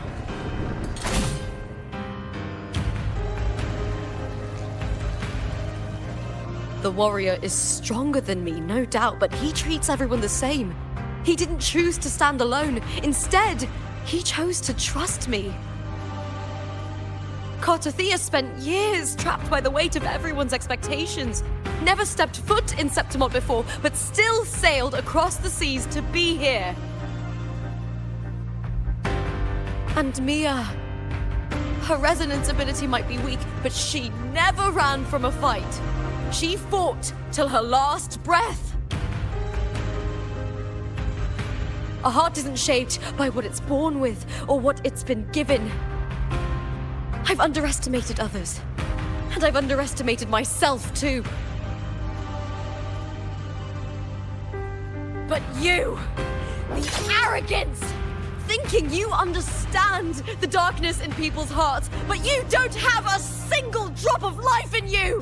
The warrior is stronger than me, no doubt, but he treats everyone the same. He didn't choose to stand alone. Instead, he chose to trust me. Cartethyia spent years trapped by the weight of everyone's expectations. Never stepped foot in Septimont before, but still sailed across the seas to be here. And Mia, her resonance ability might be weak, but she never ran from a fight. She fought till her last breath. A heart isn't shaped by what it's born with or what it's been given. I've underestimated others. And I've underestimated myself, too. But you, the arrogance, thinking you understand the darkness in people's hearts, but you don't have a single drop of life in you!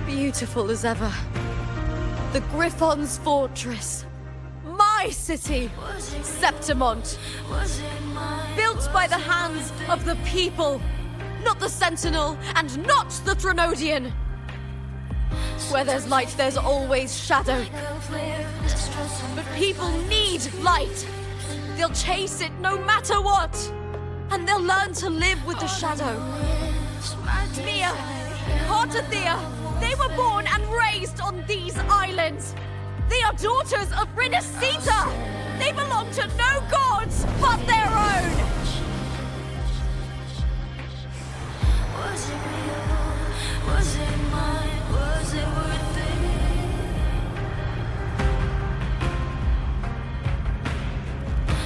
Beautiful as ever. The Griffon's fortress. My city, Septimont. Built by the hands of the people, not the Sentinel and not the Threnodian. Where there's light, there's always shadow. But people need light. They'll chase it no matter what. And they'll learn to live with the shadow. Mia, Cartethyia, they were born and raised on these islands. They are daughters of Renasita. They belong to no gods but their own. Was it real? Was it mine? Was it worth it?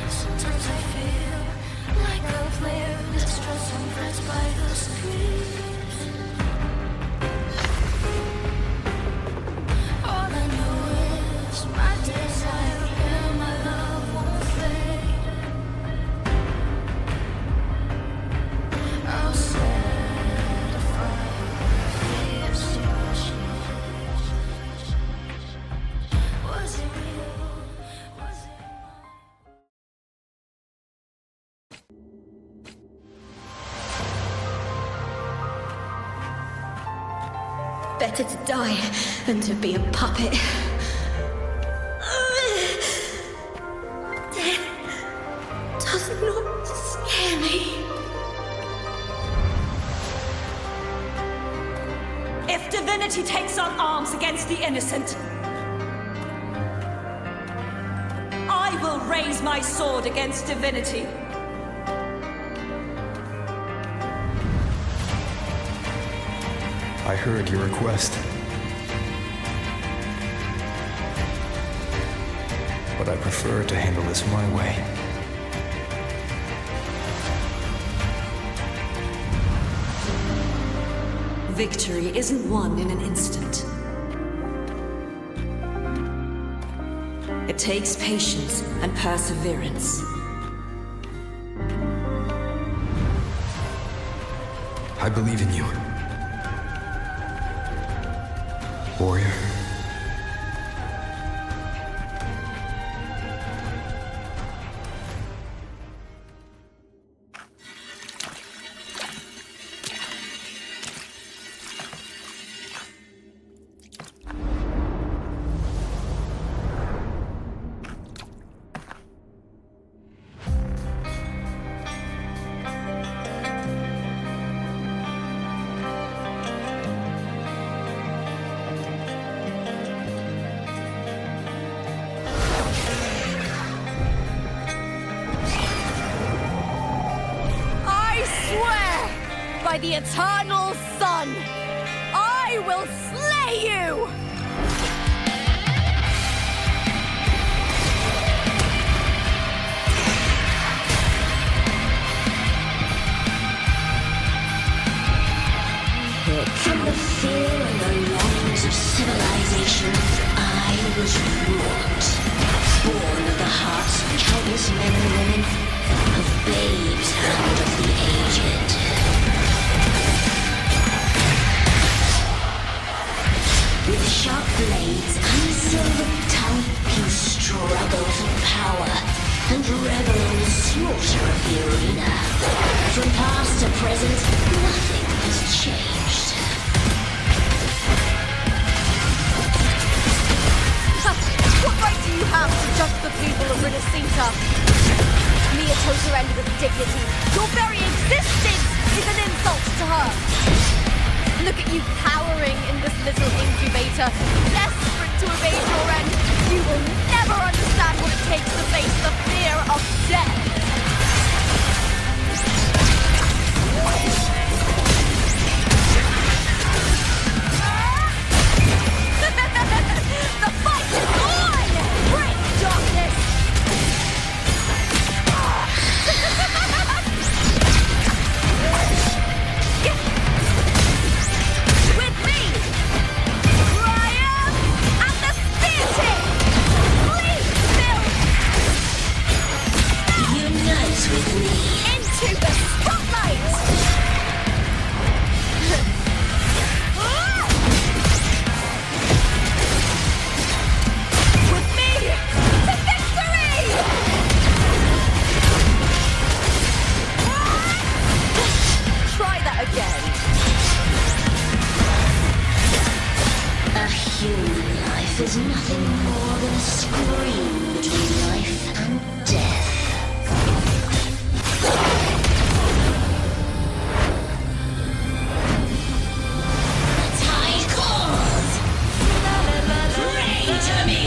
Sometimes I feel like a flare, distressed and pressed by the screams. All I know is my desire and my love won't fade. I'll set a fire for destruction. Was it real? Was it Better to die than to be a puppet. Death does not scare me. If divinity takes up arms against the innocent, I will raise my sword against divinity. I heard your request. But I prefer to handle this my way. Victory isn't won in an instant. It takes patience and perseverance. I believe in you. Warrior. By the eternal sun, I will slay you! From the fear and the longings of civilization, I was wrought. Born of the hearts of countless men and women, of babes and of the aged. With sharp blades and silver tongue, he struggled for power and revel in the slaughter of the arena. From past to present, nothing has changed. What right do you have to judge the people of Renasita? Mia chose her end with dignity. Your very existence is an insult to her. Look at you cowering in this little incubator, desperate to evade your end. You will never understand what it takes to face the fear of death. The There's nothing more than a scream between life and death. The tide calls! Pray to me!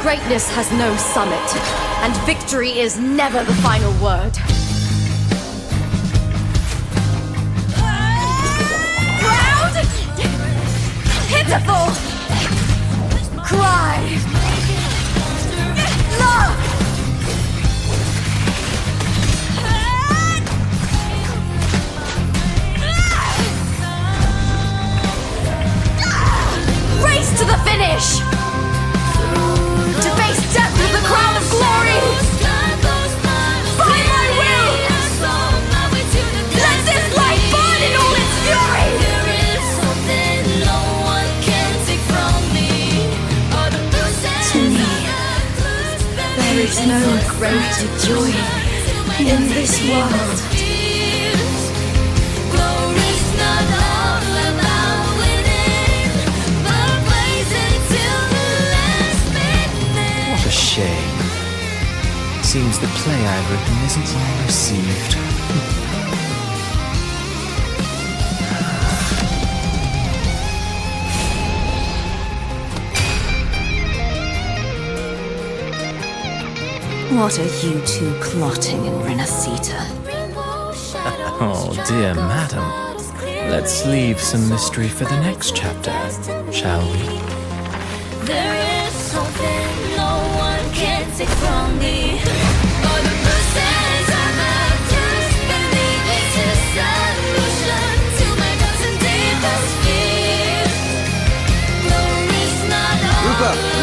Greatness has no summit, and victory is never the final word. Proud! Pitiful! Cry! Love! Race to the finish! To face death with the crown of glory! By my will! Let this light burn in all its fury! To me, there is no greater joy in this world. What a shame. Seems the play I've written isn't well received. What are you two plotting in Renacita? Oh, dear madam. Let's leave some mystery for the next chapter, shall we? There is something no one can take from me. All the bruises I have just believe it's a solution to my doubts and deepest fears. Glory's not all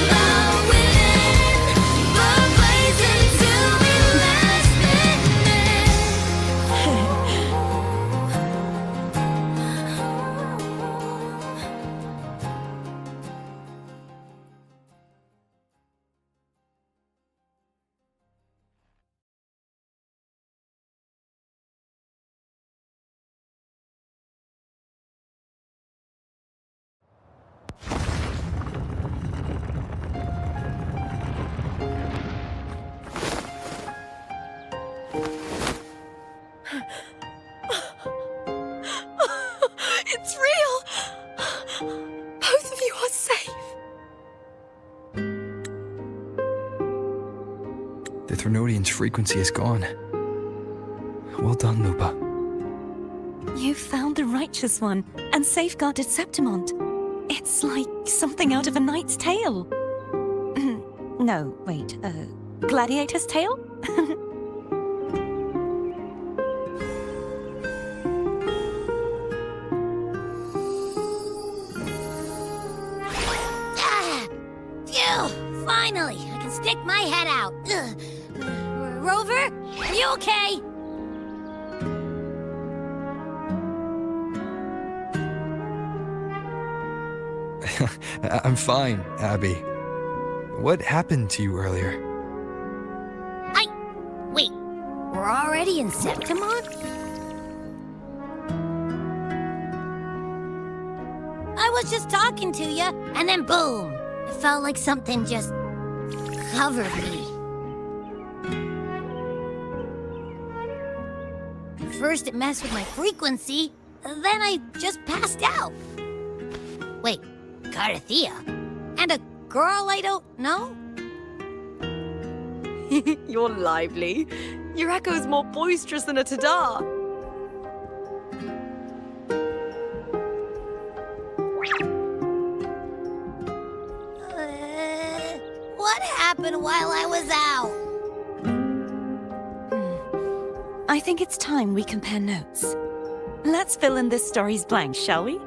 about winning, but blazing till we last It's real! Both of you are safe! The Threnodian's frequency is gone. Well done, Lupa. You found the righteous one and safeguarded Septimont. It's like something out of a knight's tale. No, wait, gladiator's tale? Phew! Finally, I can stick my head out. Rover, are you okay? I'm fine, Abby. What happened to you earlier? Wait, we're already in Septimont? I was just talking to you, and then boom! It felt like something just covered me. First it messed with my frequency, then I just passed out. Wait, Cartethyia? And a girl I don't know? You're lively. Your echo's more boisterous than a tada. What happened while I was out? I think it's time we compare notes. Let's fill in this story's blanks, shall we?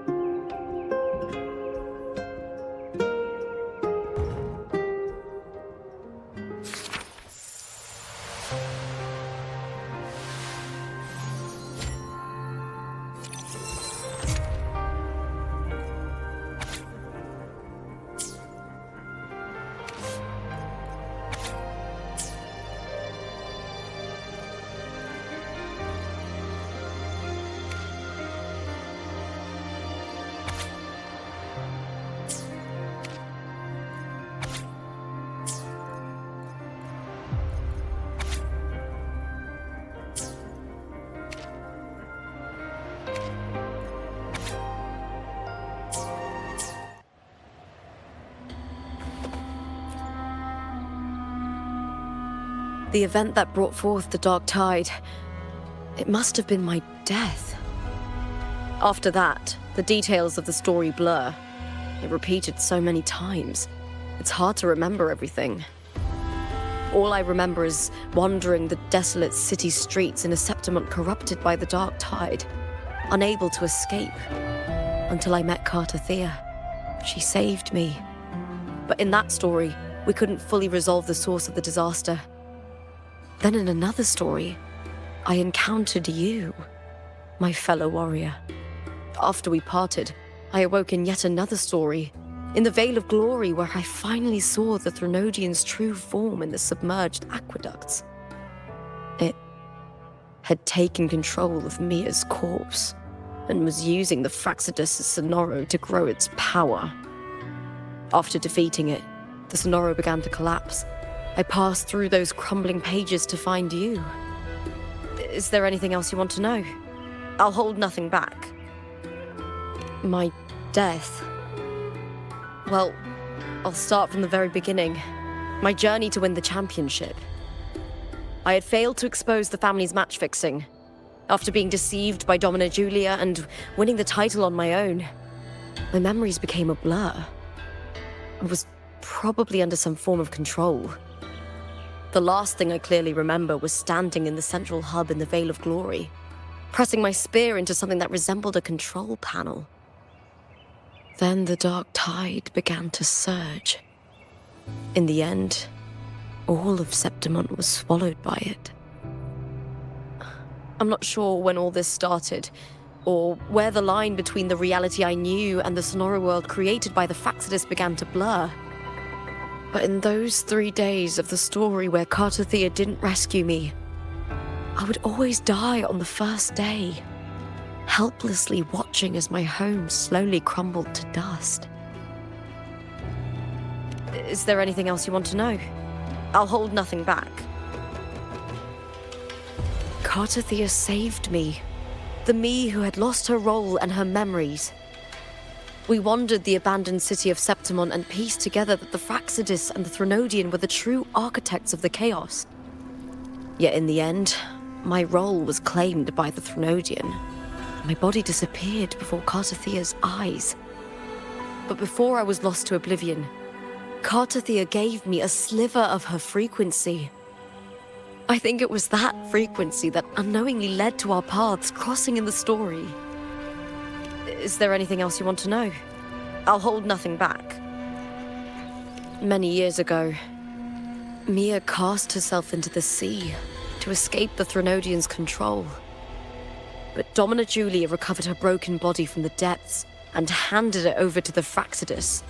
The event that brought forth the dark tide, it must have been my death. After that, the details of the story blur. It repeated so many times. It's hard to remember everything. All I remember is wandering the desolate city streets in a Septimont corrupted by the dark tide, unable to escape, until I met Cartethyia. She saved me. But in that story, we couldn't fully resolve the source of the disaster. Then in another story, I encountered you, my fellow warrior. After we parted, I awoke in yet another story, in the Vale of Glory, where I finally saw the Threnodian's true form in the submerged aqueducts. It had taken control of Mia's corpse, and was using the Fraxidus' Sonoro to grow its power. After defeating it, the Sonoro began to collapse. I passed through those crumbling pages to find you. Is there anything else you want to know? I'll hold nothing back. My death. Well, I'll start from the very beginning. My journey to win the championship. I had failed to expose the family's match fixing. After being deceived by Domina Julia and winning the title on my own, my memories became a blur. I was probably under some form of control. The last thing I clearly remember was standing in the central hub in the Vale of Glory, pressing my spear into something that resembled a control panel. Then the dark tide began to surge. In the end, all of Septimont was swallowed by it. I'm not sure when all this started, or where the line between the reality I knew and the Sonoro world created by the Fraxidus began to blur. But in those 3 days of the story where Cartethyia didn't rescue me, I would always die on the first day, helplessly watching as my home slowly crumbled to dust. Is there anything else you want to know? I'll hold nothing back. Cartethyia saved me, the me who had lost her role and her memories. We wandered the abandoned city of Septimont and pieced together that the Fraxidus and the Threnodian were the true architects of the chaos. Yet in the end, my role was claimed by the Threnodian. My body disappeared before Cartethyia's eyes. But before I was lost to oblivion, Cartethyia gave me a sliver of her frequency. I think it was that frequency that unknowingly led to our paths crossing in the story. Is there anything else you want to know? I'll hold nothing back. Many years ago, Mia cast herself into the sea to escape the Threnodian's control. But Domina Julia recovered her broken body from the depths and handed it over to the Fraxidus.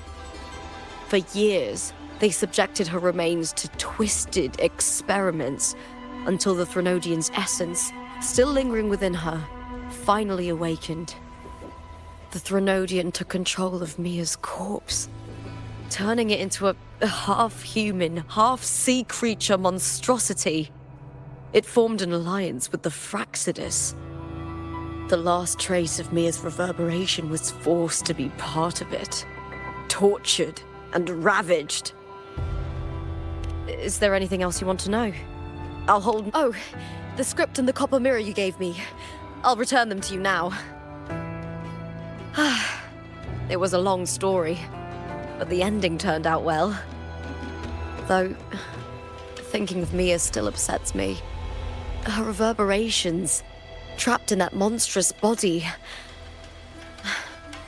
For years, they subjected her remains to twisted experiments until the Threnodian's essence, still lingering within her, finally awakened. The Threnodian took control of Mia's corpse, turning it into a half-human, half-sea creature monstrosity. It formed an alliance with the Fraxidus. The last trace of Mia's reverberation was forced to be part of it, tortured, and ravaged. Is there anything else you want to know? I'll hold... Oh, the script and the copper mirror you gave me. I'll return them to you now. It was a long story, but the ending turned out well. Though, thinking of Mia still upsets me. Her reverberations, trapped in that monstrous body.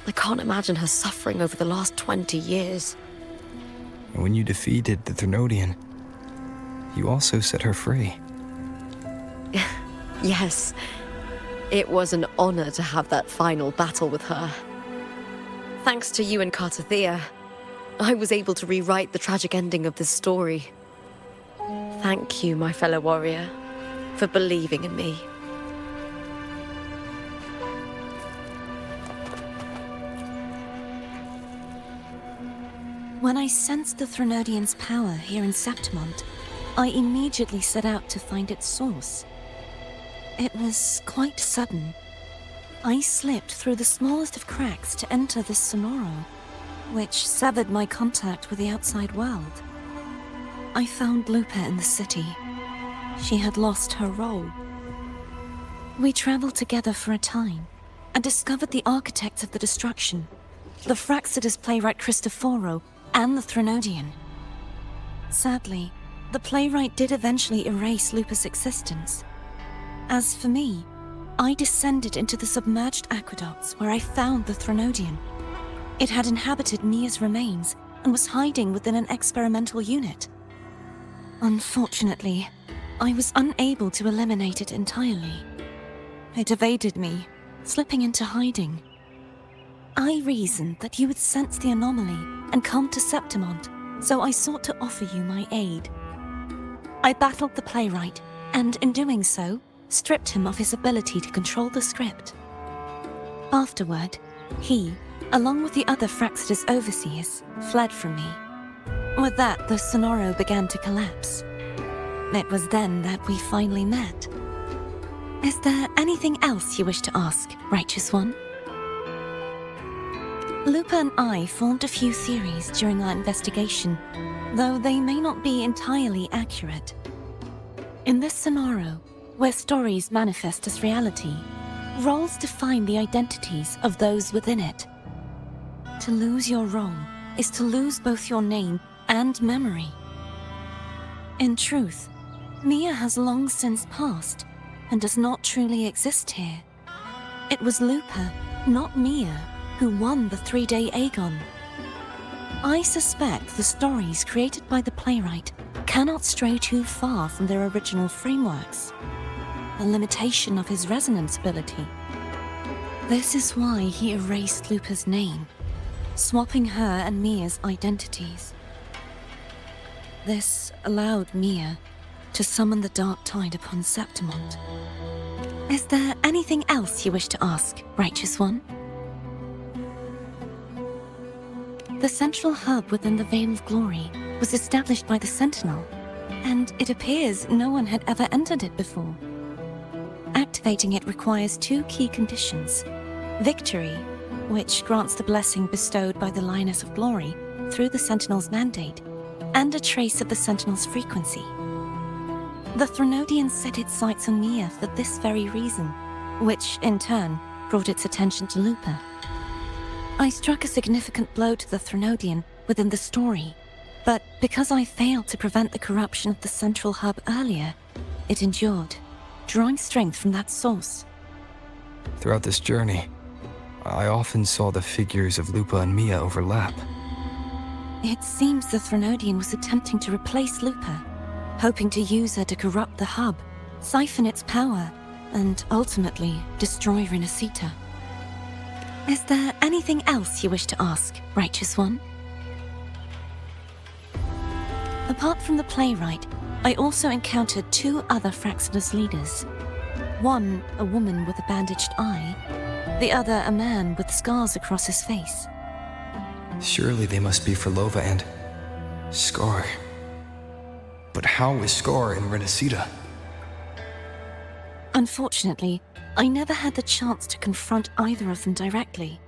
I can't imagine her suffering over the last 20 years. When you defeated the Threnodian, you also set her free. Yes. It was an honor to have that final battle with her. Thanks to you and Cartethyia, I was able to rewrite the tragic ending of this story. Thank you, my fellow warrior, for believing in me. When I sensed the Threnodian's power here in Septimont, I immediately set out to find its source. It was quite sudden. I slipped through the smallest of cracks to enter this Sonoro, which severed my contact with the outside world. I found Lupa in the city. She had lost her role. We traveled together for a time and discovered the architects of the destruction, the Fraxidus playwright Cristoforo and the Threnodian. Sadly, the playwright did eventually erase Lupa's existence. As for me, I descended into the submerged aqueducts where I found the Threnodian. It had inhabited Mia's remains and was hiding within an experimental unit. Unfortunately, I was unable to eliminate it entirely. It evaded me, slipping into hiding. I reasoned that you would sense the anomaly and come to Septimont, so I sought to offer you my aid. I battled the playwright, and in doing so, stripped him of his ability to control the script. Afterward, he, along with the other Fraxidus overseers, fled from me. With that, the Sonoro began to collapse. It was then that we finally met. Is there anything else you wish to ask, Righteous One? Lupa and I formed a few theories during our investigation, though they may not be entirely accurate. In this Sonoro, where stories manifest as reality, roles define the identities of those within it. To lose your role is to lose both your name and memory. In truth, Mia has long since passed and does not truly exist here. It was Lupa, not Mia, who won the 3-day Aegon. I suspect the stories created by the playwright cannot stray too far from their original frameworks, a limitation of his resonance ability. This is why he erased Lupa's name, swapping her and Mia's identities. This allowed Mia to summon the dark tide upon Septimont. Is there anything else you wish to ask, Righteous One? The central hub within the Veil of Glory was established by the Sentinel, and it appears no one had ever entered it before. Activating it requires 2 key conditions: victory, which grants the blessing bestowed by the Lioness of Glory through the Sentinel's mandate, and a trace of the Sentinel's frequency. The Threnodian set its sights on Mia for this very reason, which, in turn, brought its attention to Lupa. I struck a significant blow to the Threnodian within the story, but because I failed to prevent the corruption of the central hub earlier, it endured, drawing strength from that source. Throughout this journey, I often saw the figures of Lupa and Mia overlap. It seems the Threnodian was attempting to replace Lupa, hoping to use her to corrupt the hub, siphon its power, and ultimately destroy Renacita. Is there anything else you wish to ask, Righteous One? Apart from the playwright, I also encountered 2 other Fraxidus leaders. One, a woman with a bandaged eye, the other a man with scars across his face. Surely they must be for Lova and Scar. But how is Scar in Renacita? Unfortunately, I never had the chance to confront either of them directly.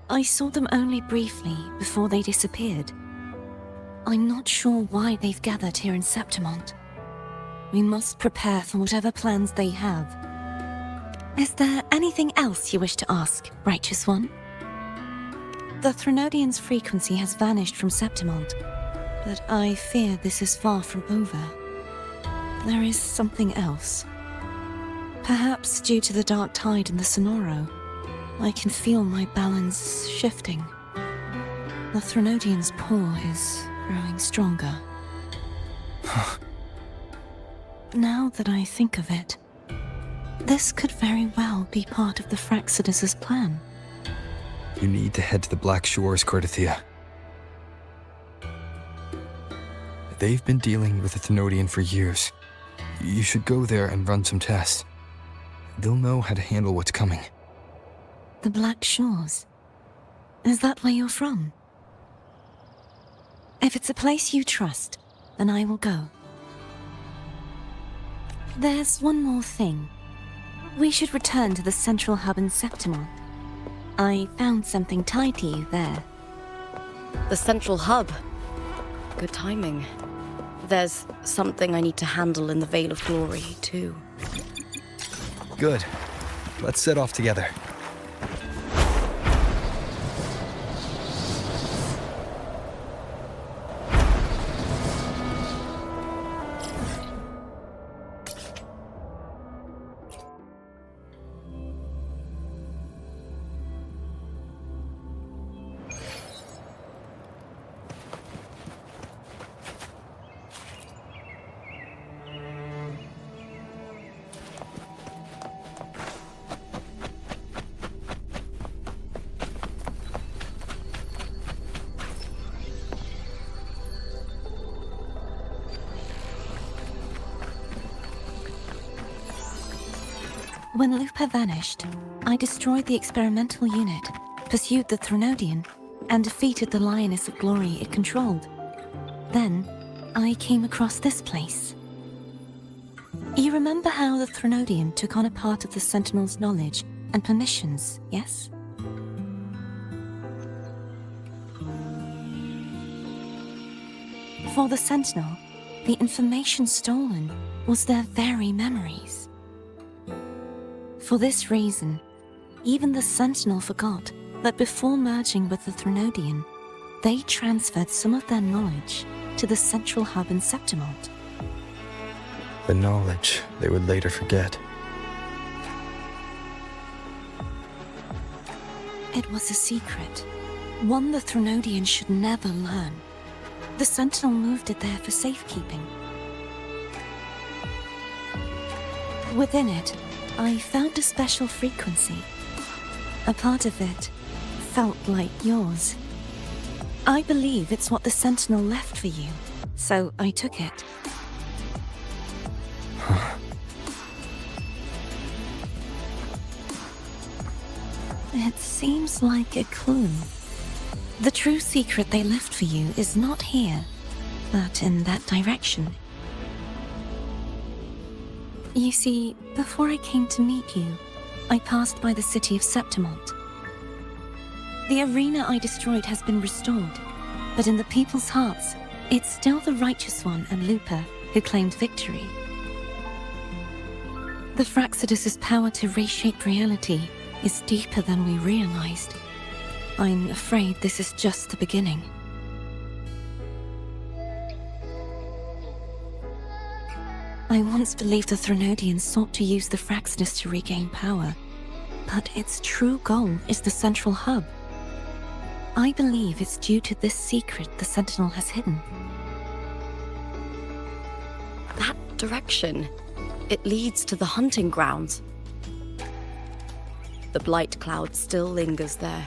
I saw them only briefly before they disappeared, I'm not sure why they've gathered here in Septimont. We must prepare for whatever plans they have. Is there anything else you wish to ask, Righteous One? The Threnodian's frequency has vanished from Septimont, but I fear this is far from over. There is something else. Perhaps due to the dark tide in the Sonoro, I can feel my balance shifting. The Threnodian's paw is growing stronger. Now that I think of it, this could very well be part of the Fraxidus' plan. You need to head to the Black Shores, Cartethyia. They've been dealing with the Thenodian for years. You should go there and run some tests. They'll know how to handle what's coming. The Black Shores? Is that where you're from? If it's a place you trust, then I will go. There's one more thing. We should return to the central hub in Septimont. I found something tied to you there. The central hub. Good timing. There's something I need to handle in the Veil of Glory, too. Good. Let's set off together. When Lupa vanished, I destroyed the experimental unit, pursued the Threnodian, and defeated the Lioness of Glory it controlled. Then, I came across this place. You remember how the Threnodian took on a part of the Sentinel's knowledge and permissions, yes? For the Sentinel, the information stolen was their very memories. For this reason, even the Sentinel forgot that before merging with the Threnodian, they transferred some of their knowledge to the central hub in Septimont. The knowledge they would later forget. It was a secret, one the Threnodian should never learn. The Sentinel moved it there for safekeeping. Within it, I found a special frequency. A part of it felt like yours. I believe it's what the Sentinel left for you, so I took it. It seems like a clue. The true secret they left for you is not here, but in that direction. You see, before I came to meet you, I passed by the city of Septimont. The arena I destroyed has been restored, but in the people's hearts, it's still the Righteous One and Lupa who claimed victory. The Fraxidus' power to reshape reality is deeper than we realized. I'm afraid this is just the beginning. I once believed the Threnodians sought to use the Fraxidus to regain power, but its true goal is the central hub. I believe it's due to this secret the Sentinel has hidden. That direction, it leads to the hunting grounds. The blight cloud still lingers there.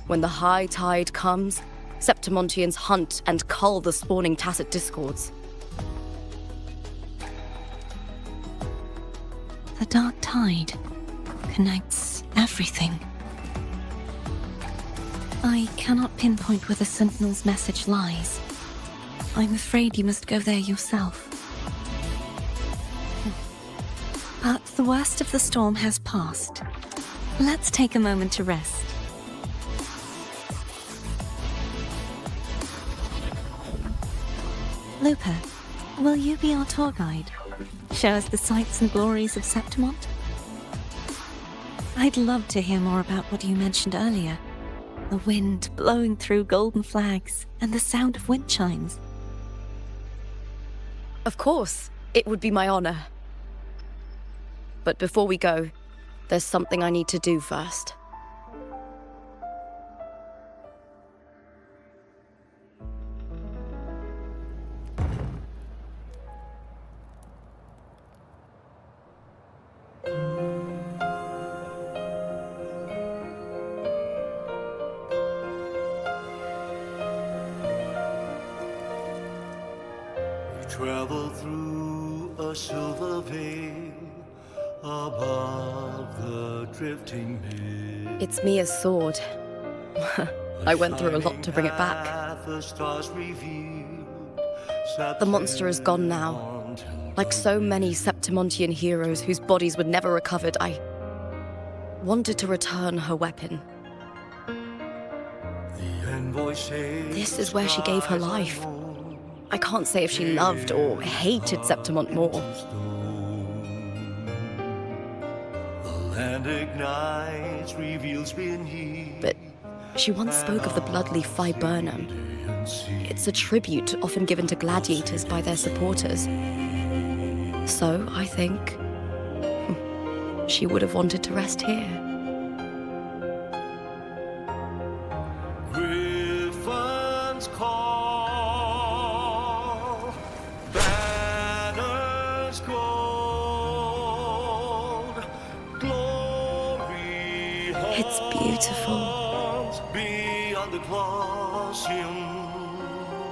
When the high tide comes, Septimontians hunt and cull the spawning tacit discords. The dark tide connects everything. I cannot pinpoint where the Sentinel's message lies. I'm afraid you must go there yourself. But the worst of the storm has passed. Let's take a moment to rest. Lupa, will you be our tour guide? Show us the sights and glories of Septimont? I'd love to hear more about what you mentioned earlier. The wind blowing through golden flags and the sound of wind chimes. Of course, it would be my honor. But before we go, there's something I need to do first. Travel through a silver veil above the drifting hill. It's Mia's sword. I went through a lot to bring it back. The monster is gone now. Like so many Septimontian heroes whose bodies were never recovered, I wanted to return her weapon. This is where she gave her life. I can't say if she loved or hated Septimont more. But she once spoke of the bloodleaf viburnum. It's a tribute often given to gladiators by their supporters. So, I think, she would have wanted to rest here. It's beautiful.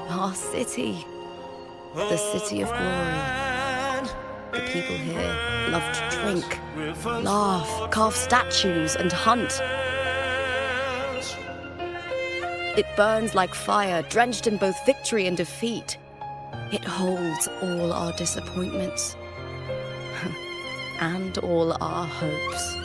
Our city. The city of glory. The people here love to drink, laugh, carve statues, and hunt. It burns like fire, drenched in both victory and defeat. It holds all our disappointments. And all our hopes.